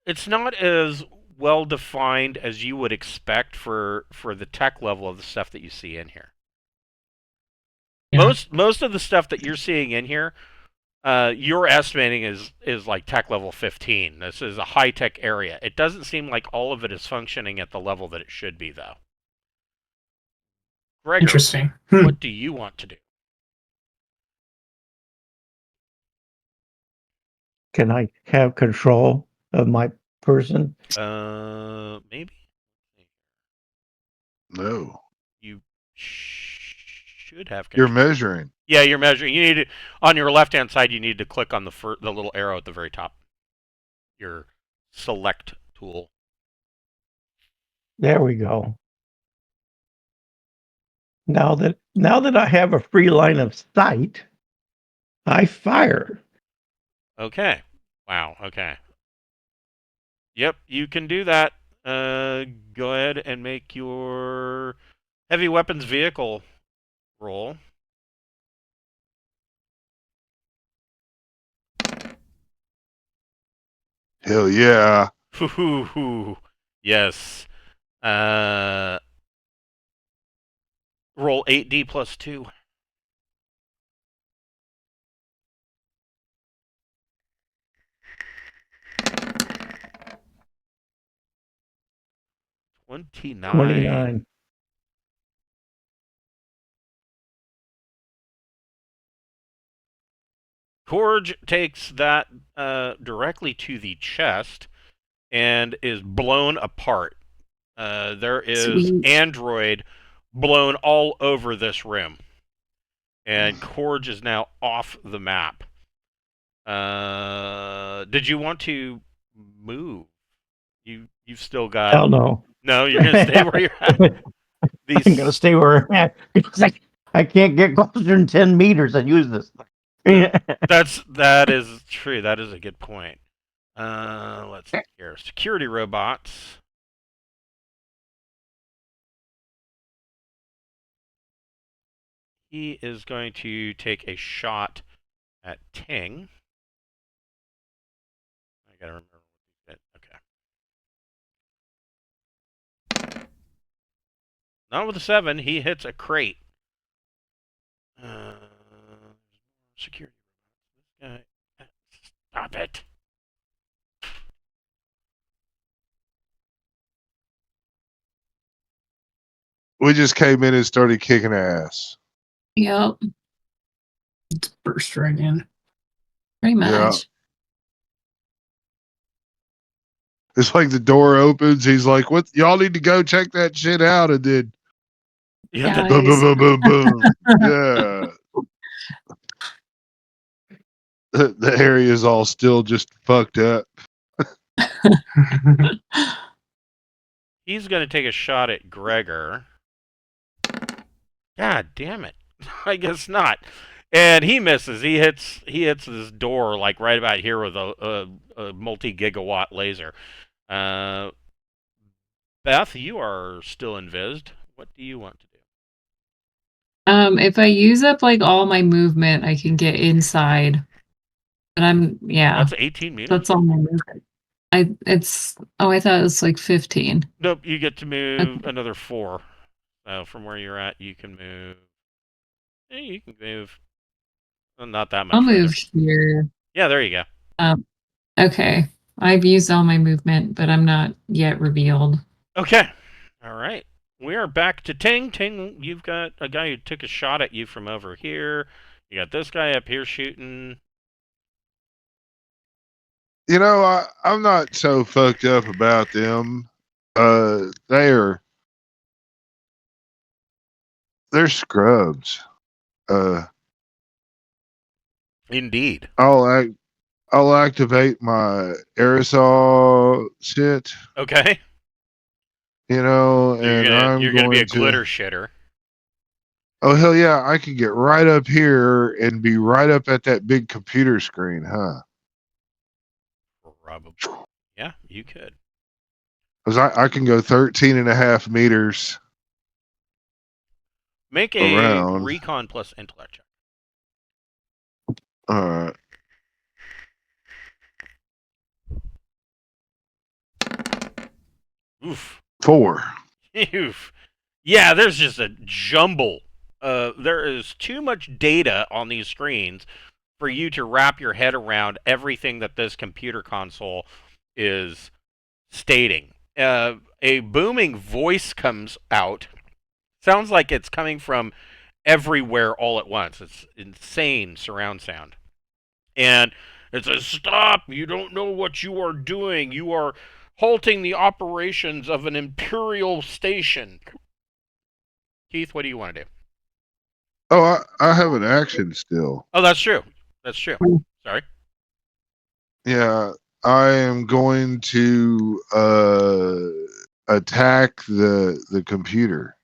it's not as well defined as you would expect for the tech level of the stuff that you see in here. Yeah. Most of the stuff that you're seeing in here, you're estimating is like tech level 15. This is a high tech area. It doesn't seem like all of it is functioning at the level that it should be, though. Gregor, Interesting. what do you want to do? Can I have control of my person? Maybe No, you should have you're control. measuring. Yeah, you're measuring. You need to, on your left hand side. You need to click on the little arrow at the very top. Your select tool. There we go. Now that I have a free line of sight, I fire. Okay. Wow. Okay. Yep, you can do that. Go ahead and make your heavy weapons vehicle roll. Hell yeah. Yes. Roll 8d plus 2. $29. 29. Khourge takes that directly to the chest and is blown apart. There is Sweet. android blown all over this room. And Khourge is now off the map. Did you want to move? You've still got... Hell no. No, you're going to stay where you're at. I'm going to stay where I'm at because I can't get closer than 10 meters and use this thing. That is true. That is a good point. Let's see here. Security robots. He is going to take a shot at Ting. I gotta remember what he did. Okay. Not with a 7. He hits a crate. Security. This guy. Stop it. We just came in and started kicking ass. Yep, It's burst right in. pretty Yeah. much. It's like the door opens. He's like, "What? Y'all need to go check that shit out." And then, Yeah, boom, boom, Nice. boom, boom, boom. Yeah. The area is all still just fucked up. He's going to take a shot at Gregor. God damn it. I guess not. And he misses. He hits this door like right about here with a multi-gigawatt laser. Uh, Beth, you are still invised. What do you want to do? If I use up like all my movement, I can get inside. But That's 18 meters. that's all my movement. I thought it was like 15. Nope, you get to move Okay. another 4. So from where you're at, you can move. You can move. Not that much I'll further. move here. Yeah, there you go. Okay. I've used all my movement, but I'm not yet revealed. Okay. All right. We are back to Ting. Ting, you've got a guy who took a shot at you from over here. You got this guy up here shooting. I'm not so fucked up about them. They're scrubs. Indeed. I'll activate my aerosol shit, Okay. and I'm You're gonna be going a glitter shitter. Oh hell yeah! I can get right up here and be right up at that big computer screen, huh? Probably. Yeah, you could. 'Cause I can go 13.5 meters Make a around. recon plus intellect check. All right. Oof. 4. Oof. Yeah, there's just a jumble. There is too much data on these screens for you to wrap your head around everything that this computer console is stating. A booming voice comes out. Sounds like it's coming from everywhere all at once. It's insane surround sound. And it says, "Stop! You don't know what you are doing. You are halting the operations of an Imperial station." Keith, what do you want to do? Oh, I have an action still. Oh, that's true. That's true. Sorry. Yeah, I am going to attack the computer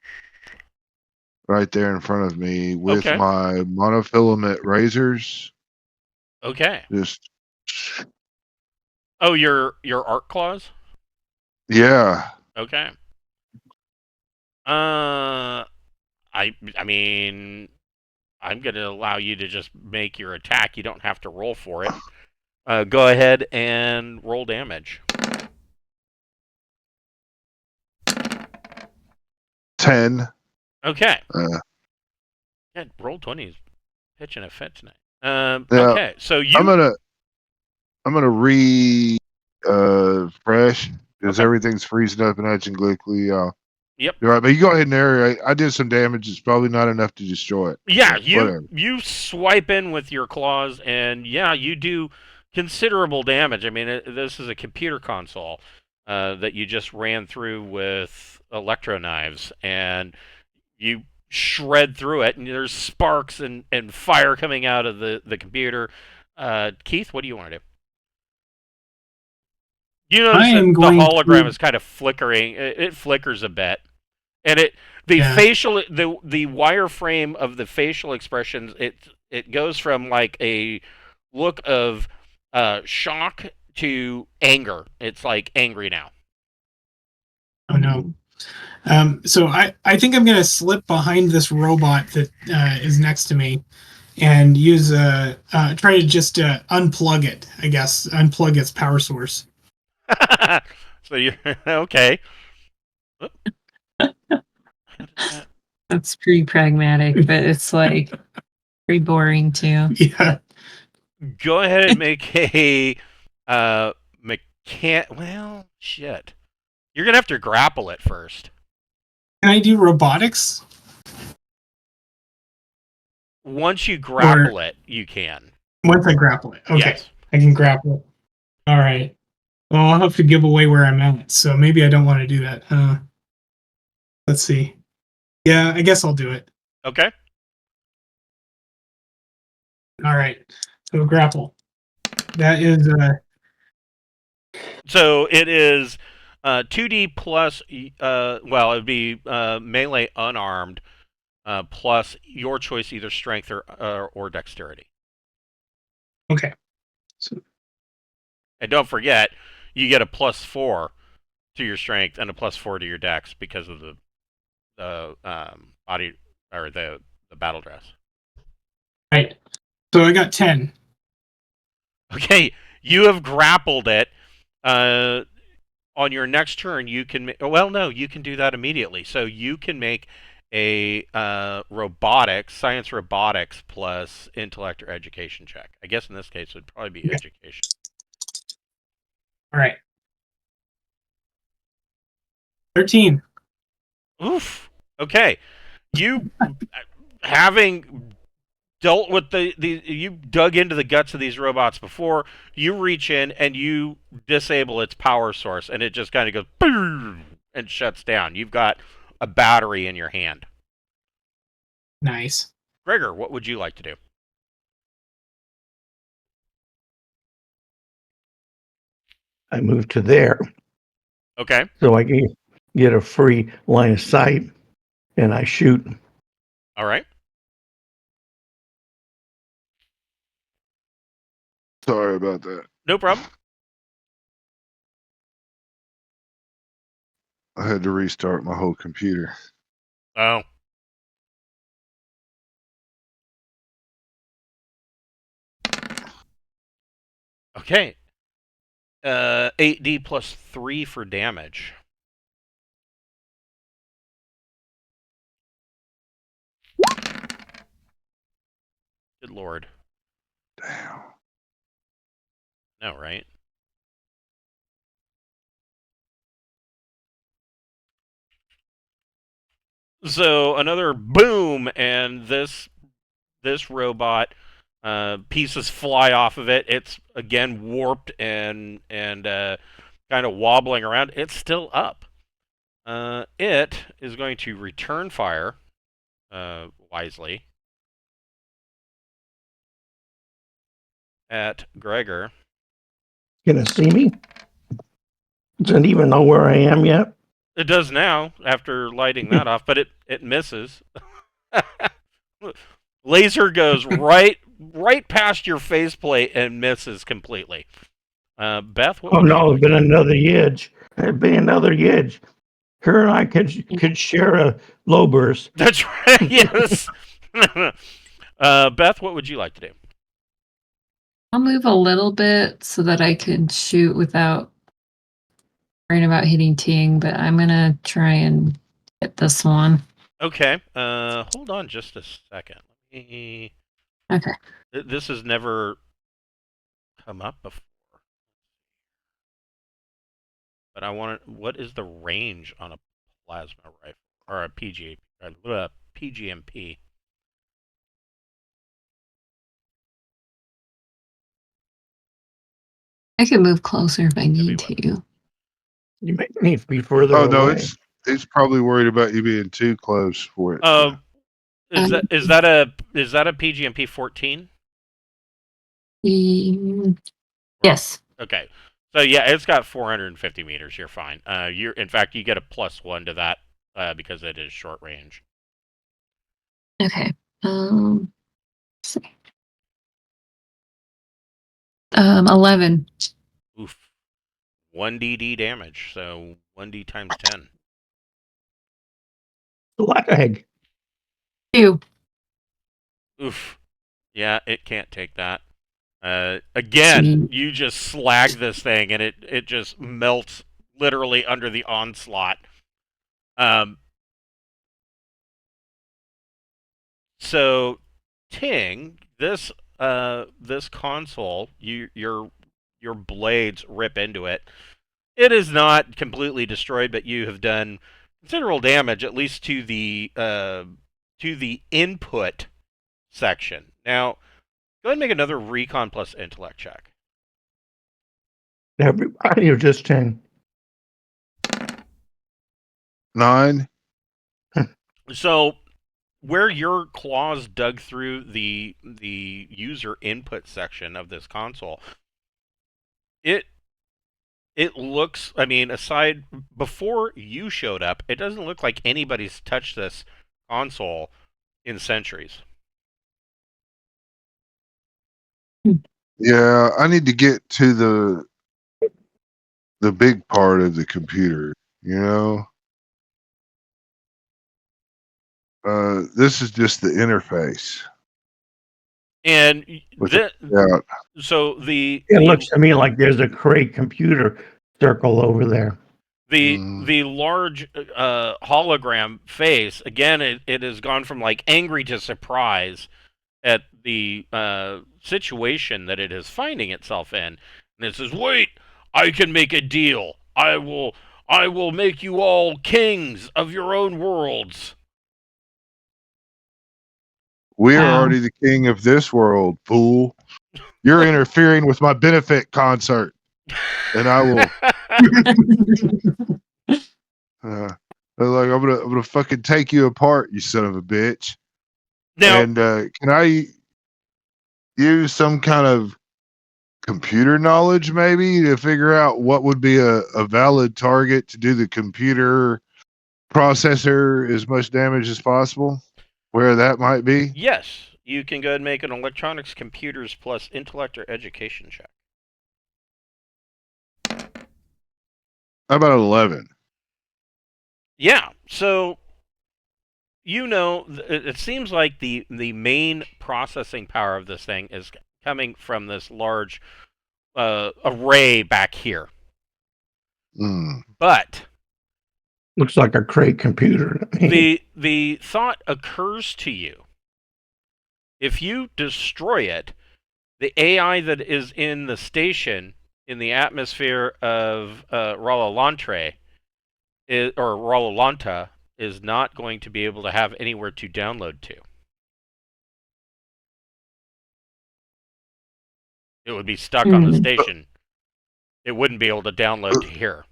right there in front of me with Okay. my monofilament razors. Okay. Just Oh, your arc claws? yeah. Okay. I mean, I'm going to allow you to just make your attack. You don't have to roll for it. Go ahead and roll damage. 10. Okay. Uh, Yeah, roll 20 is pitching a fit tonight. Yeah. Okay, so you. I'm gonna refresh because Okay. everything's freezing up and etching glickly. Yep. You're right, but you go ahead and area. I did some damage. It's probably not enough to destroy it. Yeah, But whatever. you swipe in with your claws, and yeah, you do considerable damage. I mean, this is a computer console that you just ran through with electro knives, and you shred through it, and there's sparks and fire coming out of the computer. Keith, what do you want to do? You notice I that am the going hologram to. is kind of flickering. It flickers a bit, and the Yeah. facial the wireframe of the facial expressions it goes from like a look of shock to anger. It's like angry now. Oh no. So I think I'm gonna slip behind this robot that is next to me, and use try to just unplug it. I guess unplug its power source. So you're okay. That's pretty pragmatic, but it's like pretty boring too. Yeah. Go ahead and make a well, shit. You're gonna have to grapple it first. Can I do robotics? Once you grapple it, you can. Once I grapple it. Okay. Yes. I can grapple it. All right. Well, I'll have to give away where I'm at, so maybe I don't want to do that. Let's see. Yeah, I guess I'll do it. Okay. All right. So grapple. That is So it is 2D plus. Well, it'd be melee unarmed. plus your choice, either strength or dexterity. Okay. So And don't forget, you get a +4 to your strength and a +4 to your dex because of the body or the battle dress. right. So I got 10. Okay, you have grappled it. On your next turn, you can. Well, no, you can do that immediately. So you can make a science robotics plus intellect or education check. I guess in this case it would probably be Okay. education. All right. 13. Oof. Okay, you having dealt with you dug into the guts of these robots before, you reach in and you disable its power source, and it just kind of goes boom and shuts down. You've got a battery in your hand. Nice. Gregor, what would you like to do? I move to there Okay. so I can get a free line of sight, and I shoot. All right. Sorry about that. No problem. I had to restart my whole computer. Oh. Okay. 8d plus 3 for damage. Good lord. Damn. No, right? So another boom, and this robot, pieces fly off of it. It's again warped and kind of wobbling around. It's still up. It is going to return fire wisely at Gregor. Gonna see me? Doesn't even know where I am yet. It does now after lighting that off, but it misses. Laser goes right past your faceplate and misses completely. Beth, what Oh would no, you it's been another yidge. It'd be another yidge. Her and I could share a low burst. That's right. Yes. Beth, what would you like to do? I'll move a little bit so that I can shoot without worrying about hitting Ting, but I'm gonna try and hit this one. Okay. Hold on just a second. Okay. This has never come up before. But I want to. What is the range on a plasma rifle or a PGMP? I can move closer if I need Maybe to. You may need to be further Oh no, away. it's probably worried about you being too close for it. Is that a PGMP 14? Yes. Okay. So yeah, it's got 450 meters. You're fine. In fact, you get a +1 to that because it is short range. Okay. Let's see. 11. Oof. 1 DD damage. So 1D times 10. Lag. 2. Oof. Yeah, it can't take that. Again, you just slag this thing, and it just melts literally under the onslaught. So, Ting, this console, your blades rip into it. It is not completely destroyed, but you have done considerable damage, at least to the input section. Now, go ahead and make another recon plus intellect check. Everybody or just 10? 9. So, where your claws dug through the user input section of this console, it looks, I mean, before you showed up, it doesn't look like anybody's touched this console in centuries. Yeah, I need to get to the big part of the computer, you know? This is just the interface. And With yeah, so the It looks to me like there's a great computer circle over there. the large hologram face, again, it has gone from like angry to surprise at the situation that it is finding itself in, and it says, "Wait, I can make a deal. I will make you all kings of your own worlds." we are Wow. already the king of this world, fool. You're interfering with my benefit concert, and I will. Like I'm gonna fucking take you apart, you son of a bitch. Now, And can I use some kind of computer knowledge maybe to figure out what would be a valid target to do the computer processor as much damage as possible? Where that might be? yes, you can go ahead and make an electronics, computers plus intellect or education check. How about 11? Yeah, so it seems like the main processing power of this thing is coming from this large array back here. But Looks like a great computer. the thought occurs to you: if you destroy it, the AI that is in the station in the atmosphere of Rolalantre or Rolalanta is not going to be able to have anywhere to download to. It would be stuck on the station. It wouldn't be able to download to here.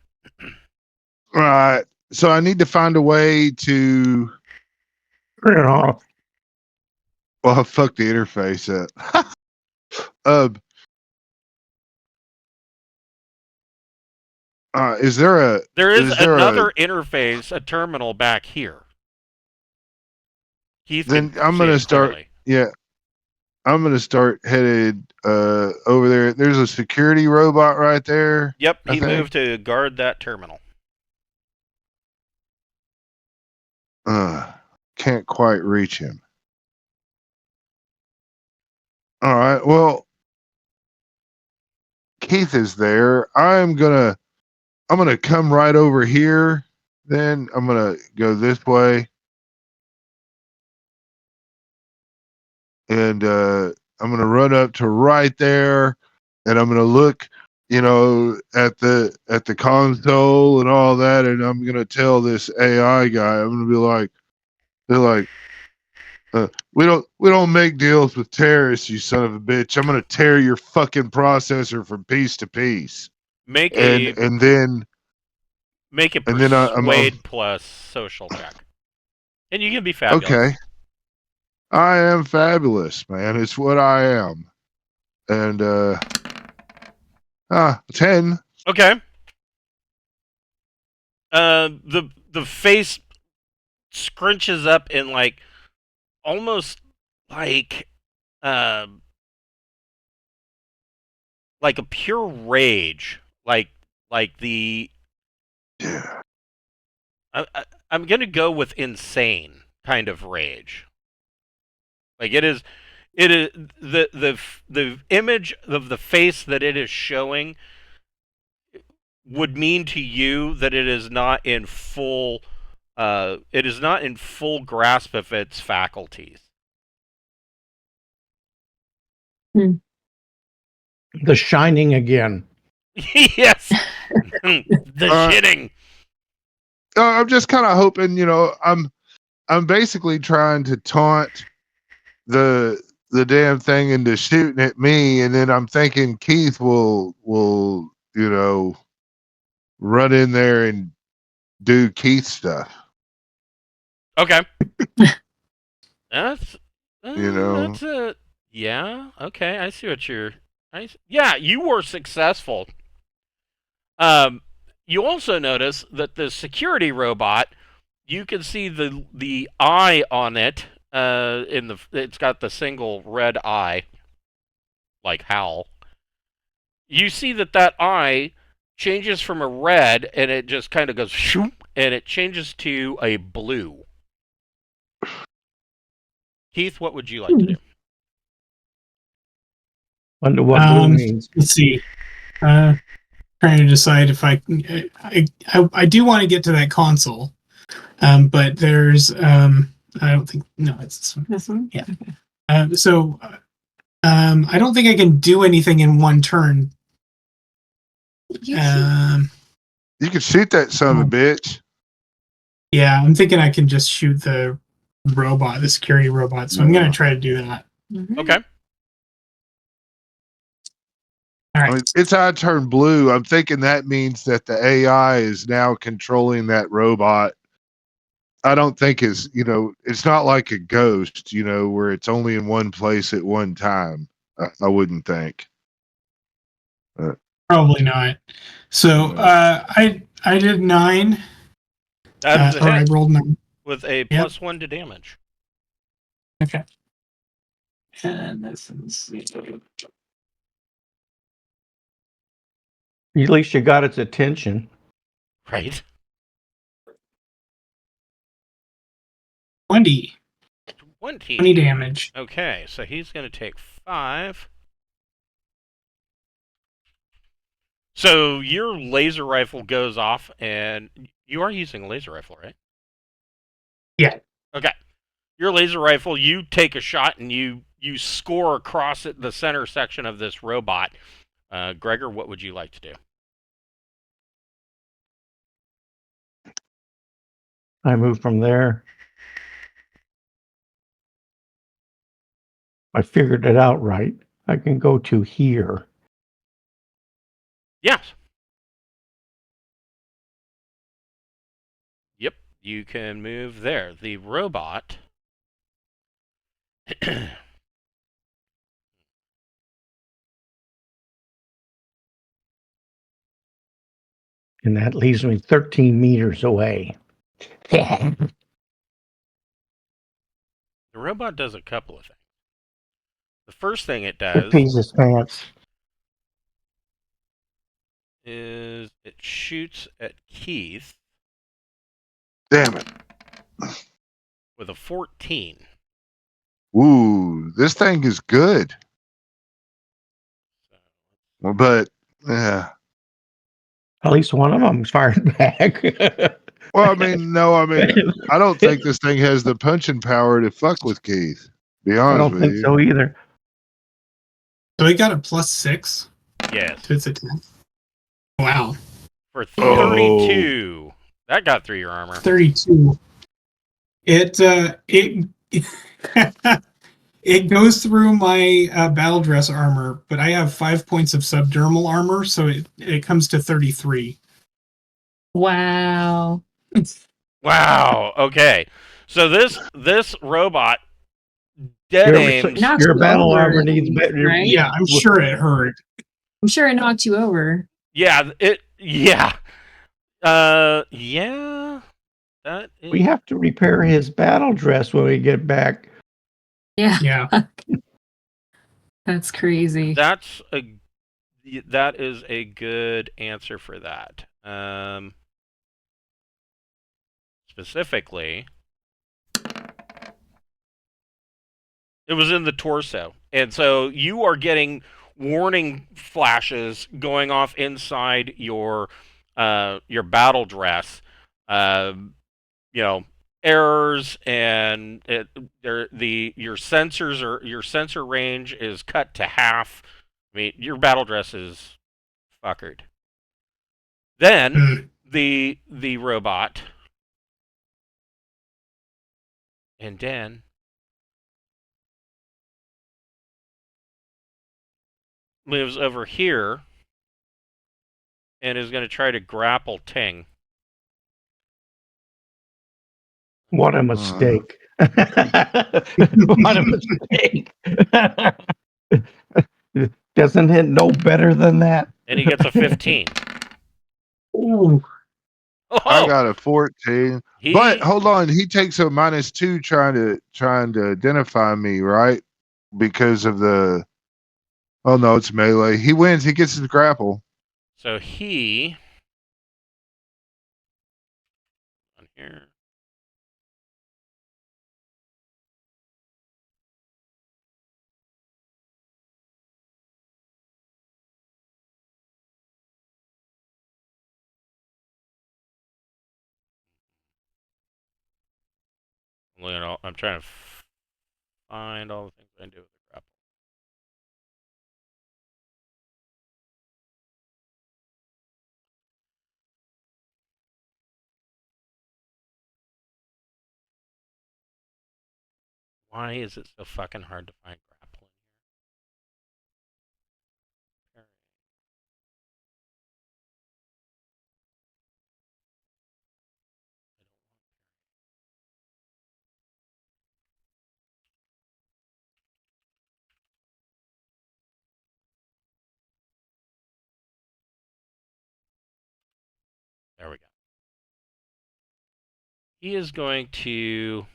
Right. So I need to find a way to. Turn it off. Well, fuck the interface up. Is there a? There is there another interface, a terminal back here. Keith Then can I'm see gonna it start. clearly. Yeah, I'm gonna start headed over there. There's a security robot right there. Yep, I he think. moved to guard that terminal. Can't quite reach him. All right. Well, Keith is there. I'm gonna come right over here. Then I'm gonna go this way, and I'm gonna run up to right there, and I'm gonna look, you know, at the console and all that, and I'm gonna tell this AI guy. I'm gonna be like, they're like, we don't make deals with terrorists, you son of a bitch. I'm gonna tear your fucking processor from piece to piece. Make And a then persuade plus social check, and you can be fabulous. Okay, I am fabulous, man. It's what I am. And 10. Okay. The face scrunches up in like almost like a pure rage, like the. Yeah. I'm gonna go with insane kind of rage. Like it is the image of the face that it is showing would mean to you that it is not in full grasp of its faculties. The Shining again. Yes. The shitting. I'm just kind of hoping, you know, I'm basically trying to taunt the damn thing into shooting at me, and then I'm thinking Keith will you know run in there and do Keith stuff. Okay. That's You know. that's a yeah. Okay, I see what you're. Yeah, you were successful. You also notice that the security robot, you can see the eye on it it's got the single red eye, like Howl. You see that eye changes from a red, and it just kind of goes shoop, and it changes to a blue. Keith, what would you like to do? Wonder what blue means. Let's see. Trying to decide if I do want to get to that console, but there's I don't think it's this one. This one? Yeah. So I don't think I can do anything in one turn. You can shoot that son of a bitch. Yeah, I'm thinking I can just shoot the security robot. So I'm going to try to do that. Okay. All right. I mean, its eye turned blue. I'm thinking that means that the AI is now controlling that robot. I don't think it's not like a ghost, where it's only in one place at one time. I wouldn't think. Probably not. So I did 9. That's a or I hit rolled 9. with a +1 to damage. Okay. And this is At least you got its attention. Right. 20 20 damage. Okay, so he's going to take 5. So your laser rifle goes off, and you are using a laser rifle, right? Yeah. Okay. Your laser rifle, you take a shot, and you score across the center section of this robot. Gregor, what would you like to do? I move from there. I figured it out right. I can go to here. Yes. Yep, you can move there. The robot... And that leaves me 13 meters away. The robot does a couple of things. The first thing it does It pees its pants. is it shoots at Keith Damn it. with a 14. Ooh, this thing is good. But, yeah. At least one of them's fired back. Well, I don't think this thing has the punching power to fuck with Keith. Be honest I don't with think you. so either. So he got a +6 Yes. to its attack. Wow. For 32. That got through your armor. 32. It it goes through my battle dress armor, but I have 5 points of subdermal armor, so it comes to 33. Wow. Wow. Okay. So this robot dead aims. Knocks Your you battle over, armor needs better. right? Yeah, I'm sure it hurt. I'm sure it knocked you over. Yeah. Yeah. Yeah. That is, We have to repair his battle dress when we get back. Yeah. Yeah. That's crazy. that is a good answer for that. Specifically, it was in the torso, and so you are getting warning flashes going off inside your battle dress. Errors, and your sensor range is cut to half. I mean, your battle dress is fuckered. Then the robot, and then moves over here and is going to try to grapple Ting. What a mistake. What a mistake. Doesn't it know better than that? And he gets a 15. Ooh. I Oh, got a 14. But hold on, he takes a -2 trying to identify me, right? Because of the oh no, it's melee. He wins. He gets his grapple. so he on here. I'm trying to find all the things I do with the grapple. Why is it so fucking hard to find grappling here? There we go. He is going to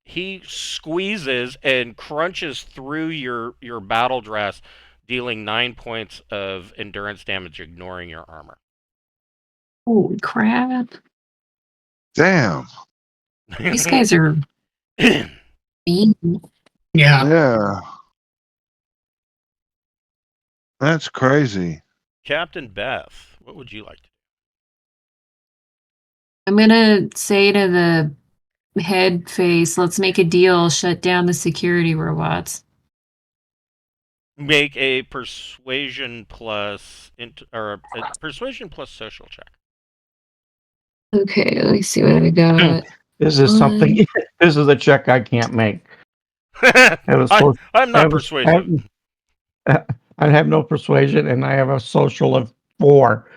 he squeezes and crunches through your battle dress, dealing 9 points of endurance damage, ignoring your armor. Holy crap. Damn. These guys are mean. Yeah. Yeah. That's crazy. Captain Beth, what would you like to do? I'm gonna say to the head face, let's make a deal, shut down the security robots. Make a persuasion plus persuasion plus social check. Okay, let me see what I got. This is something. This is a check I can't make. I'm not persuasive. I have no persuasion, and I have a social of 4.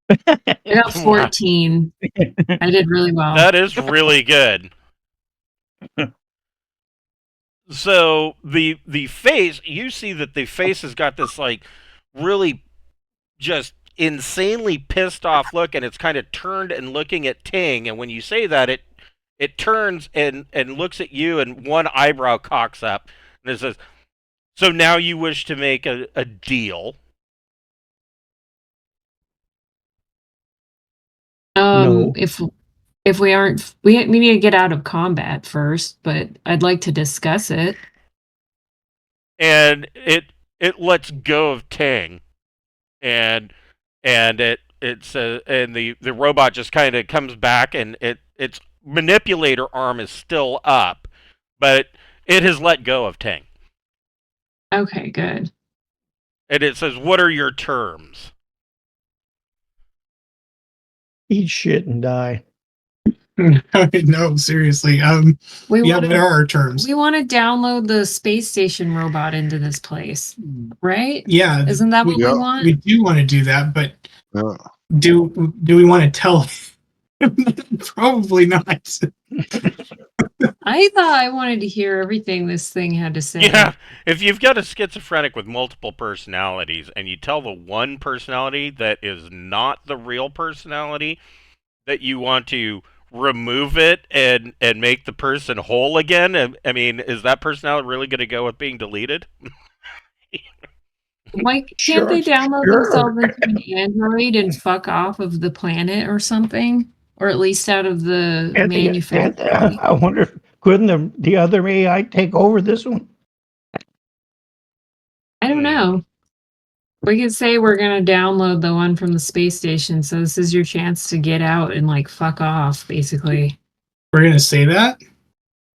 I got 14. I did really well. That is really good. So the face, you see that the face has got this like really just insanely pissed off look, and it's kind of turned and looking at Ting, and when you say that, it turns and looks at you, and one eyebrow cocks up, and it says, "So now you wish to make a deal?" No. If we aren't, we need to get out of combat first, but I'd like to discuss it. And it lets go of Ting, and it says, and the robot just kind of comes back, and its manipulator arm is still up, but it has let go of Ting. Okay, good. And it says, "What are your terms?" Eat shit and die. No, seriously. We Yeah, want what are our terms? we want to download the space station robot into this place, right? Yeah. Isn't that what we Yeah. want? We do want to do that, but Yeah. do we want to tell him? Probably not. I thought I wanted to hear everything this thing had to say. Yeah, if you've got a schizophrenic with multiple personalities, and you tell the one personality that is not the real personality that you want to remove it and make the person whole again, I mean, is that personality really going to go with being deleted? Why can't they download Sure. themselves into an Android and fuck off of the planet or something? Or at least out of the manufacturer? I wonder, couldn't the other AI take over this one? I don't know. We could say we're gonna download the one from the space station, so this is your chance to get out and like fuck off, basically. We're gonna say that?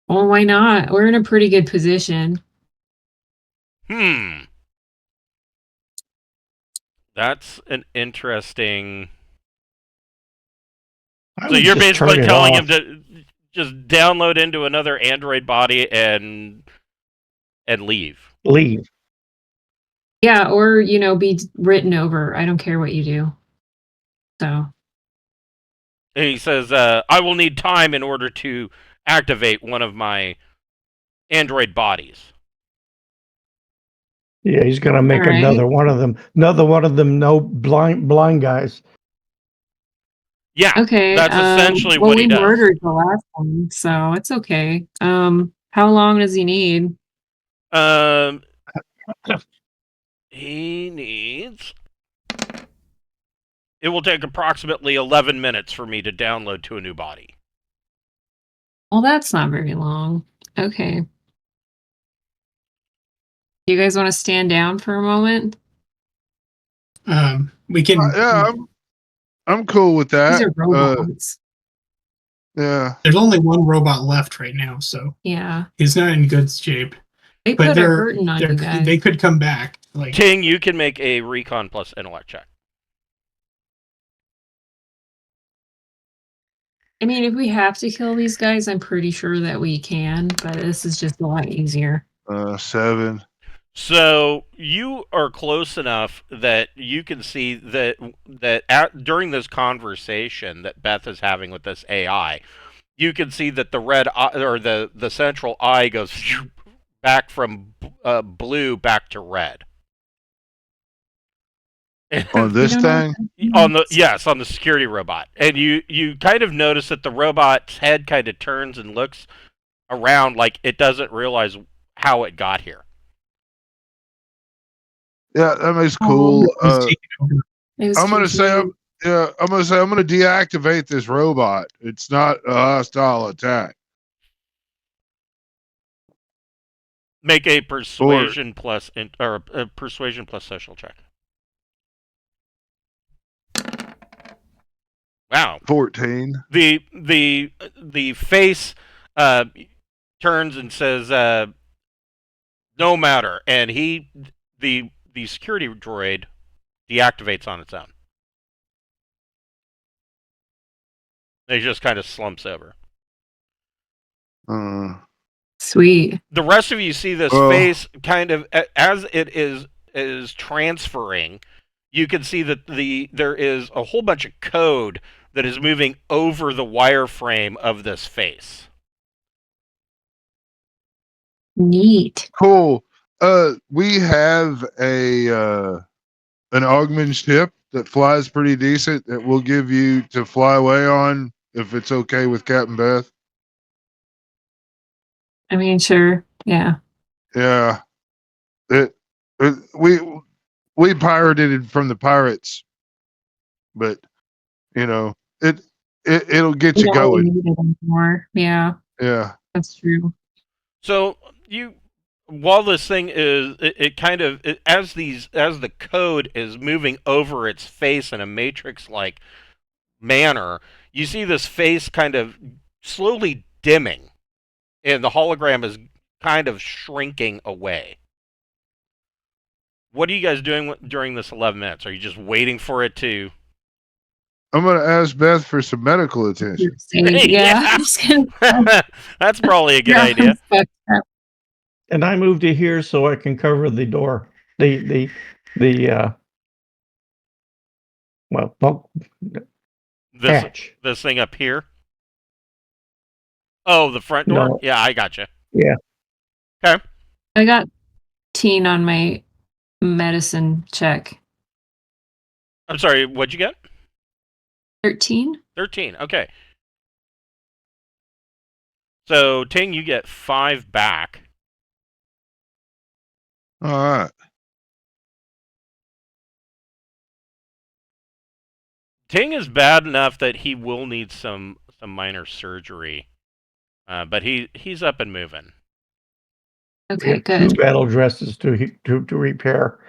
Well, why not? We're in a pretty good position. That's an interesting. I So would you're just basically turn it telling off. him to just download into another android body and leave. Leave. Yeah, or be written over. I don't care what you do. So And he says, I will need time in order to activate one of my android bodies. Yeah, he's gonna make All right. another one of them. Another one of them. No blind guys. Yeah, okay. that's essentially well, what he we does. murdered the last one, so it's okay. How long does he need? He needs. It will take approximately 11 minutes for me to download to a new body. Well, that's not very long. Okay. You guys want to stand down for a moment? We can. Yeah, I'm cool with These that. are robots. Yeah. There's only one robot left right now, so Yeah. he's not in good shape. They But put a hurting on you guys. they could come back. Like Ting, you can make a recon plus intellect check. I mean, if we have to kill these guys, I'm pretty sure that we can, but this is just a lot easier. 7. So you are close enough that you can see that during this conversation that Beth is having with this AI, you can see that the red eye, or the central eye goes back from blue back to red. On this thing? On the security robot, and you kind of notice that the robot's head kind of turns and looks around like it doesn't realize how it got here. Yeah, that makes cool. I'm gonna say I'm gonna deactivate this robot. It's not a hostile attack. Make a persuasion plus persuasion plus social check. Wow. 14. The face turns and says, no matter, and the security droid deactivates on its own. It just kind of slumps over. Sweet. The rest of you see this face kind of as it is transferring. You can see that there is a whole bunch of code that is moving over the wireframe of this face. Neat. Cool. We have an Oghma ship that flies pretty decent that we'll give you to fly away on if it's okay with Captain Beth. I mean, sure. Yeah. Yeah. We pirated it from the pirates, but it'll get We you don't really going. need it anymore. Yeah, Yeah. that's true. So while this thing is, as the code is moving over its face in a matrix-like manner, you see this face kind of slowly dimming, and the hologram is kind of shrinking away. What are you guys doing during this 11 minutes? Are you just waiting for it to... I'm going to ask Beth for some medical attention. Yeah. That's probably a good idea. And I moved to here so I can cover the door. This hatch. This thing up here? Oh, the front door? No. Yeah, I gotcha. Yeah. Okay. I got 10 on my medicine check. I'm sorry, what'd you get? 13? 13, okay. So, Ting, you get 5 back. All right. Ting is bad enough that he will need some minor surgery. But he's up and moving. Okay, Two good. battle dresses to repair.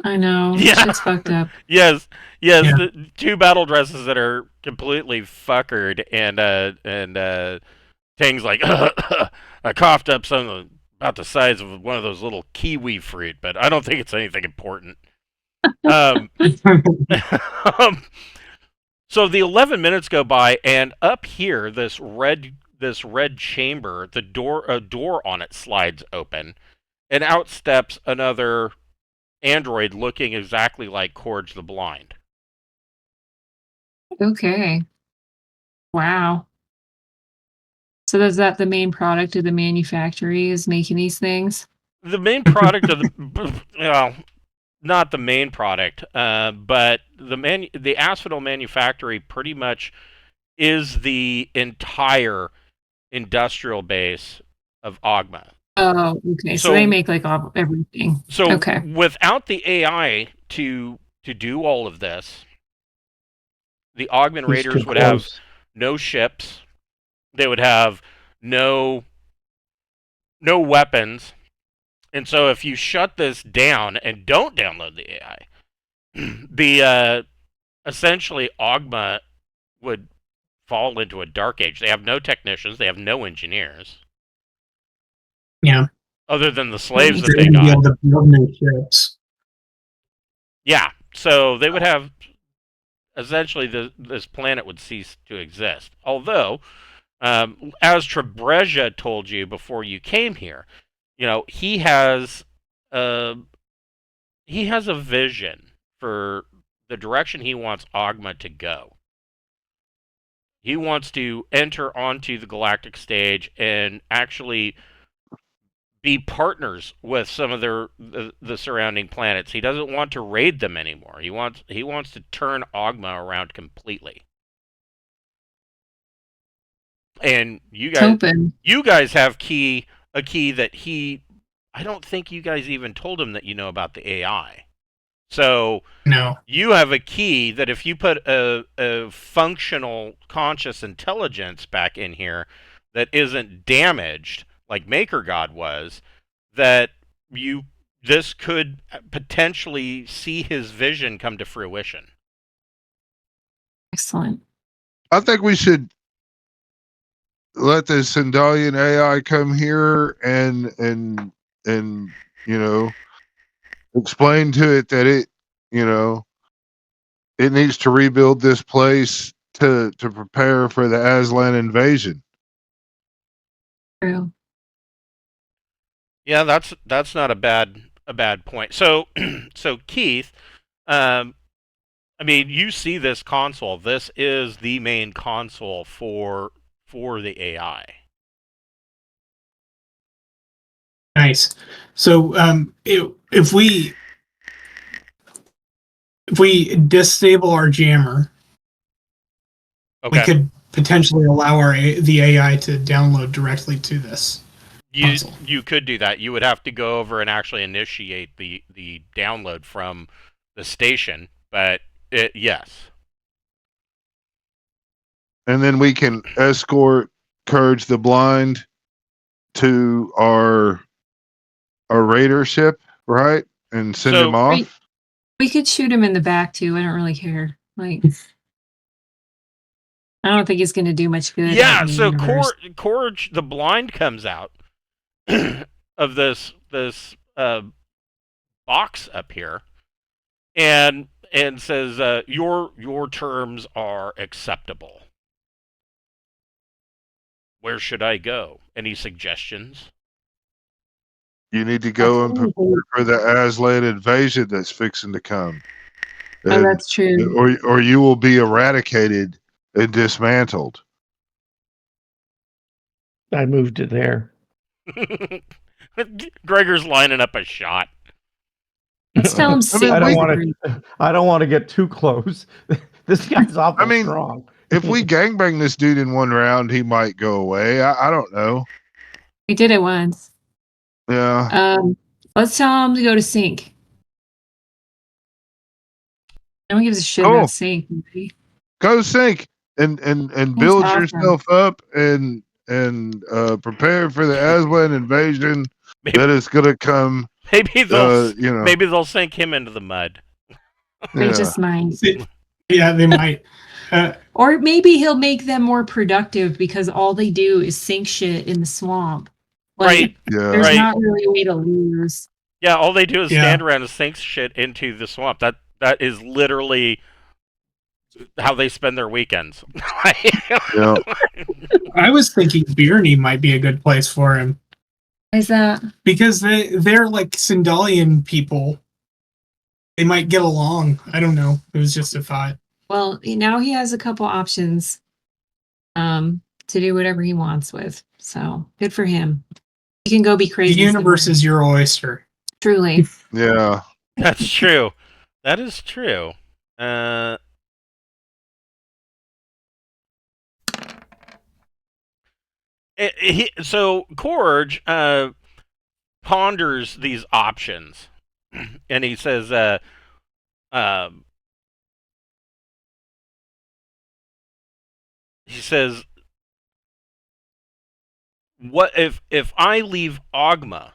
I know. Yeah. Shit's fucked up. Yes. Yeah. The 2 battle dresses that are completely fuckered, and Ting's like, I coughed up something about the size of one of those little kiwi fruit, but I don't think it's anything important. So the 11 minutes go by, and up here, this red this red chamber, a door on it slides open, and out steps another android looking exactly like Khourge the Blind. Okay. Wow. So is that the main product of the manufactory is making these things? The main product of the well, not the main product, but the Asphodal Manufactory pretty much is the entire industrial base of Oghma. Oh, okay. So they make like everything. So Okay. without the AI to do all of this, the Oghman He's Raiders too would have close. no ships. They would have no weapons. And so if you shut this down and don't download the AI, the essentially Oghma would fall into a dark age. They have no technicians, they have no engineers. Yeah. Other than the slaves that They're they gonna be got. able to build new ships. Yeah. So they would have essentially this planet would cease to exist. Although, as Trebreja told you before you came here, he has a vision for the direction he wants Oghma to go. He wants to enter onto the galactic stage and actually be partners with some of the surrounding planets. He doesn't want to raid them anymore. He wants to turn Oghma around completely. And you guys have a key that I don't think you guys even told him that you know about the AI. So No. you have a key that if you put a functional conscious intelligence back in here that isn't damaged like Makergod was, that this could potentially see his vision come to fruition. Excellent. I think we should let the Sandalian AI come here and explain to it that it needs to rebuild this place to prepare for the Aslan invasion. True. Yeah, that's not a bad point. So so Keith, I mean, you see this console. This is the main console for the AI. Nice. So if we disable our jammer, Okay. we could potentially allow the AI to download directly to this console. You could do that. You would have to go over and actually initiate the download from the station, but yes. And then we can escort Khourge the Blind to our raider ship, right? And send him off. We could shoot him in the back too. I don't really care. Like, I don't think it's going to do much good. Yeah, so Khourge the Blind comes out of this box up here and says, your terms are acceptable. Where should I go? Any suggestions? You need to go and prepare for the Aslan invasion that's fixing to come. Oh, that's true. Or you will be eradicated and dismantled. I moved it there. Gregor's lining up a shot. Let's tell him. I don't want to get too close. This guy's awful strong. If we gangbang this dude in one round, he might go away. I don't know. We did it once. Yeah. Let's tell him to go to sync. No one gives a shit about sync. Maybe. Go sync and build yourself up and prepare for the Aslan invasion that is going to come. Maybe they'll sink him into the mud. They just might. Yeah, they might. Or maybe he'll make them more productive because all they do is sink shit in the swamp. Like, right. Yeah. There's not really a way to lose. Yeah, all they do is stand around and sink shit into the swamp. That is literally how they spend their weekends. Yeah. I was thinking Birney might be a good place for him Why is that? because they're like Sindalian people. They might get along. I don't know. It was just a thought. Well, now he has a couple options to do whatever he wants with. So good for him. He can go be The crazy. universe is your oyster. Truly. Yeah. That's true. That is true. So Khourge ponders these options, and he says, "What if I leave Oghma?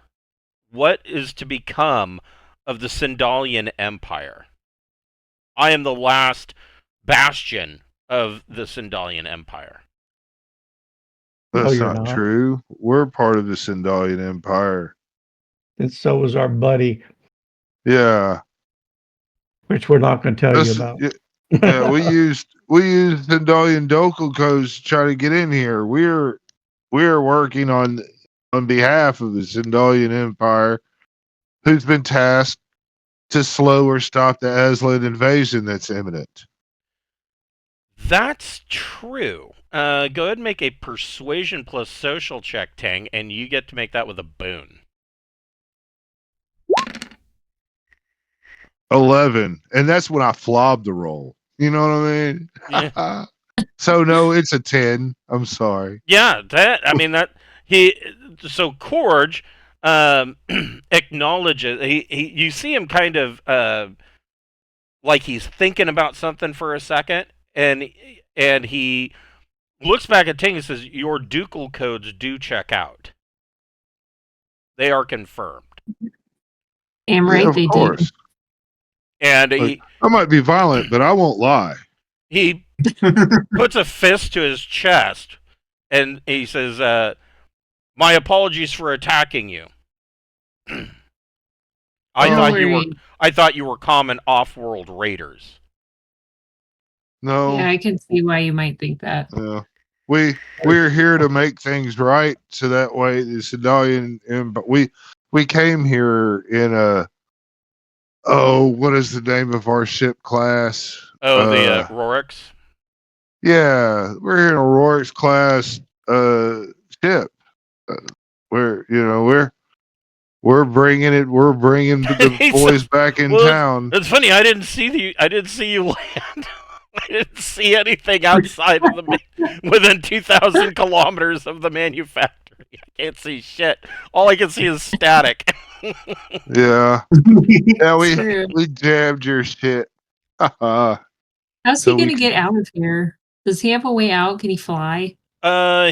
What is to become of the Sindalian Empire? I am the last bastion of the Sindalian Empire." That's you're not not. true. We're part of the Sindalian Empire. And so was our buddy, Yeah. which we're not going to tell you This- about. Yeah, we used Sindalian Dokokos to try to get in here. We're working on behalf of the Sindalian Empire, who's been tasked to slow or stop the Aslan invasion that's imminent. That's true. Go ahead and make a persuasion plus social check, Ting, and you get to make that with a boon. 11, and that's when I flobbed the roll. You know what I mean? Yeah. So no, it's a 10. I'm sorry. Yeah, so Khourge acknowledges you see him kind of like he's thinking about something for a second, and he looks back at Ting and says, "Your ducal codes do check out. They are confirmed." Damn right of they course. And Like, I might be violent, but I won't lie. he puts a fist to his chest, and he says, "My apologies for attacking you. I thought you were common off-world raiders." No. Yeah, I can see why you might think that. We're here to make things right, so that way the Sindalian, but we came here in a what is the name of our ship class? The Rorix. Yeah, we're here in a Rorix class ship. We're bringing it. We're bringing the boys back in town. It's funny. I didn't see you land. I didn't see anything outside of within 2,000 kilometers of the manufactory. I can't see shit. All I can see is static. Yeah. Yeah, we jammed your shit. How's So he we gonna get out of here? Does he have a way out? Can he fly?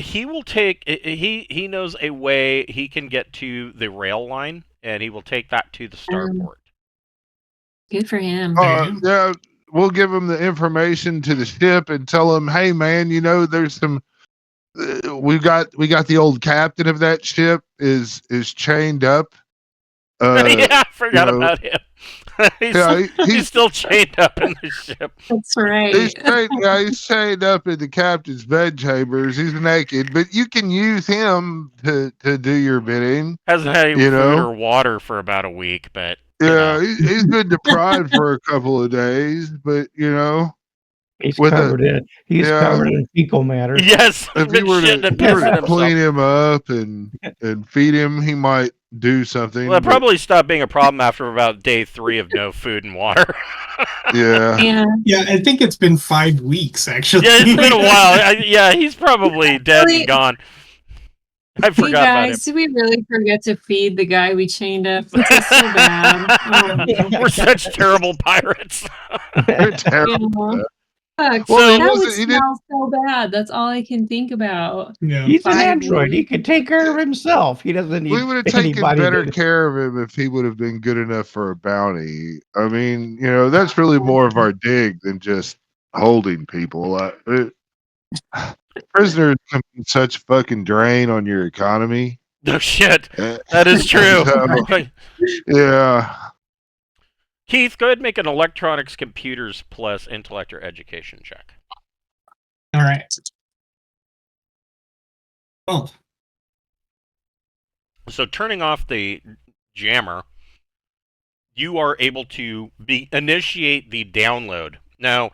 He will take. He knows a way he can get to the rail line, and he will take that to the starport. Good for him. Yeah, we'll give him the information to the ship and tell him, hey man, there's some. We got the old captain of that ship is chained up. Yeah, I forgot about him. He's still chained up in the ship. That's right. He's chained up in the captain's bed chambers. He's naked, but you can use him to do your bidding. Hasn't had any food or water for about a week, but yeah, he's been deprived for a couple of days, but he's covered in fecal matter. Yes, if you were to clean him up and feed him, he might do something. Well, it probably stopped being a problem after about day 3 of no food and water. Yeah. Yeah, I think it's been 5 weeks, actually. Yeah, it's been a while. He's probably dead and gone. I forgot about him. Did we really forget to feed the guy we chained up? This is so bad. We're such terrible pirates. They're terrible. Fuck, Well, that would smell so bad. That's all I can think about. Yeah. He's an android. He can take care of himself. He doesn't need. We would have taken better care of him if he would have been good enough for a bounty. I mean, that's really more of our dig than just holding people. Prisoners can be such a fucking drain on your economy. No shit. That is true. Yeah. Keith, go ahead and make an electronics, computers plus intellect or education check. All right. Oh, So turning off the jammer, you are able to initiate the download. Now,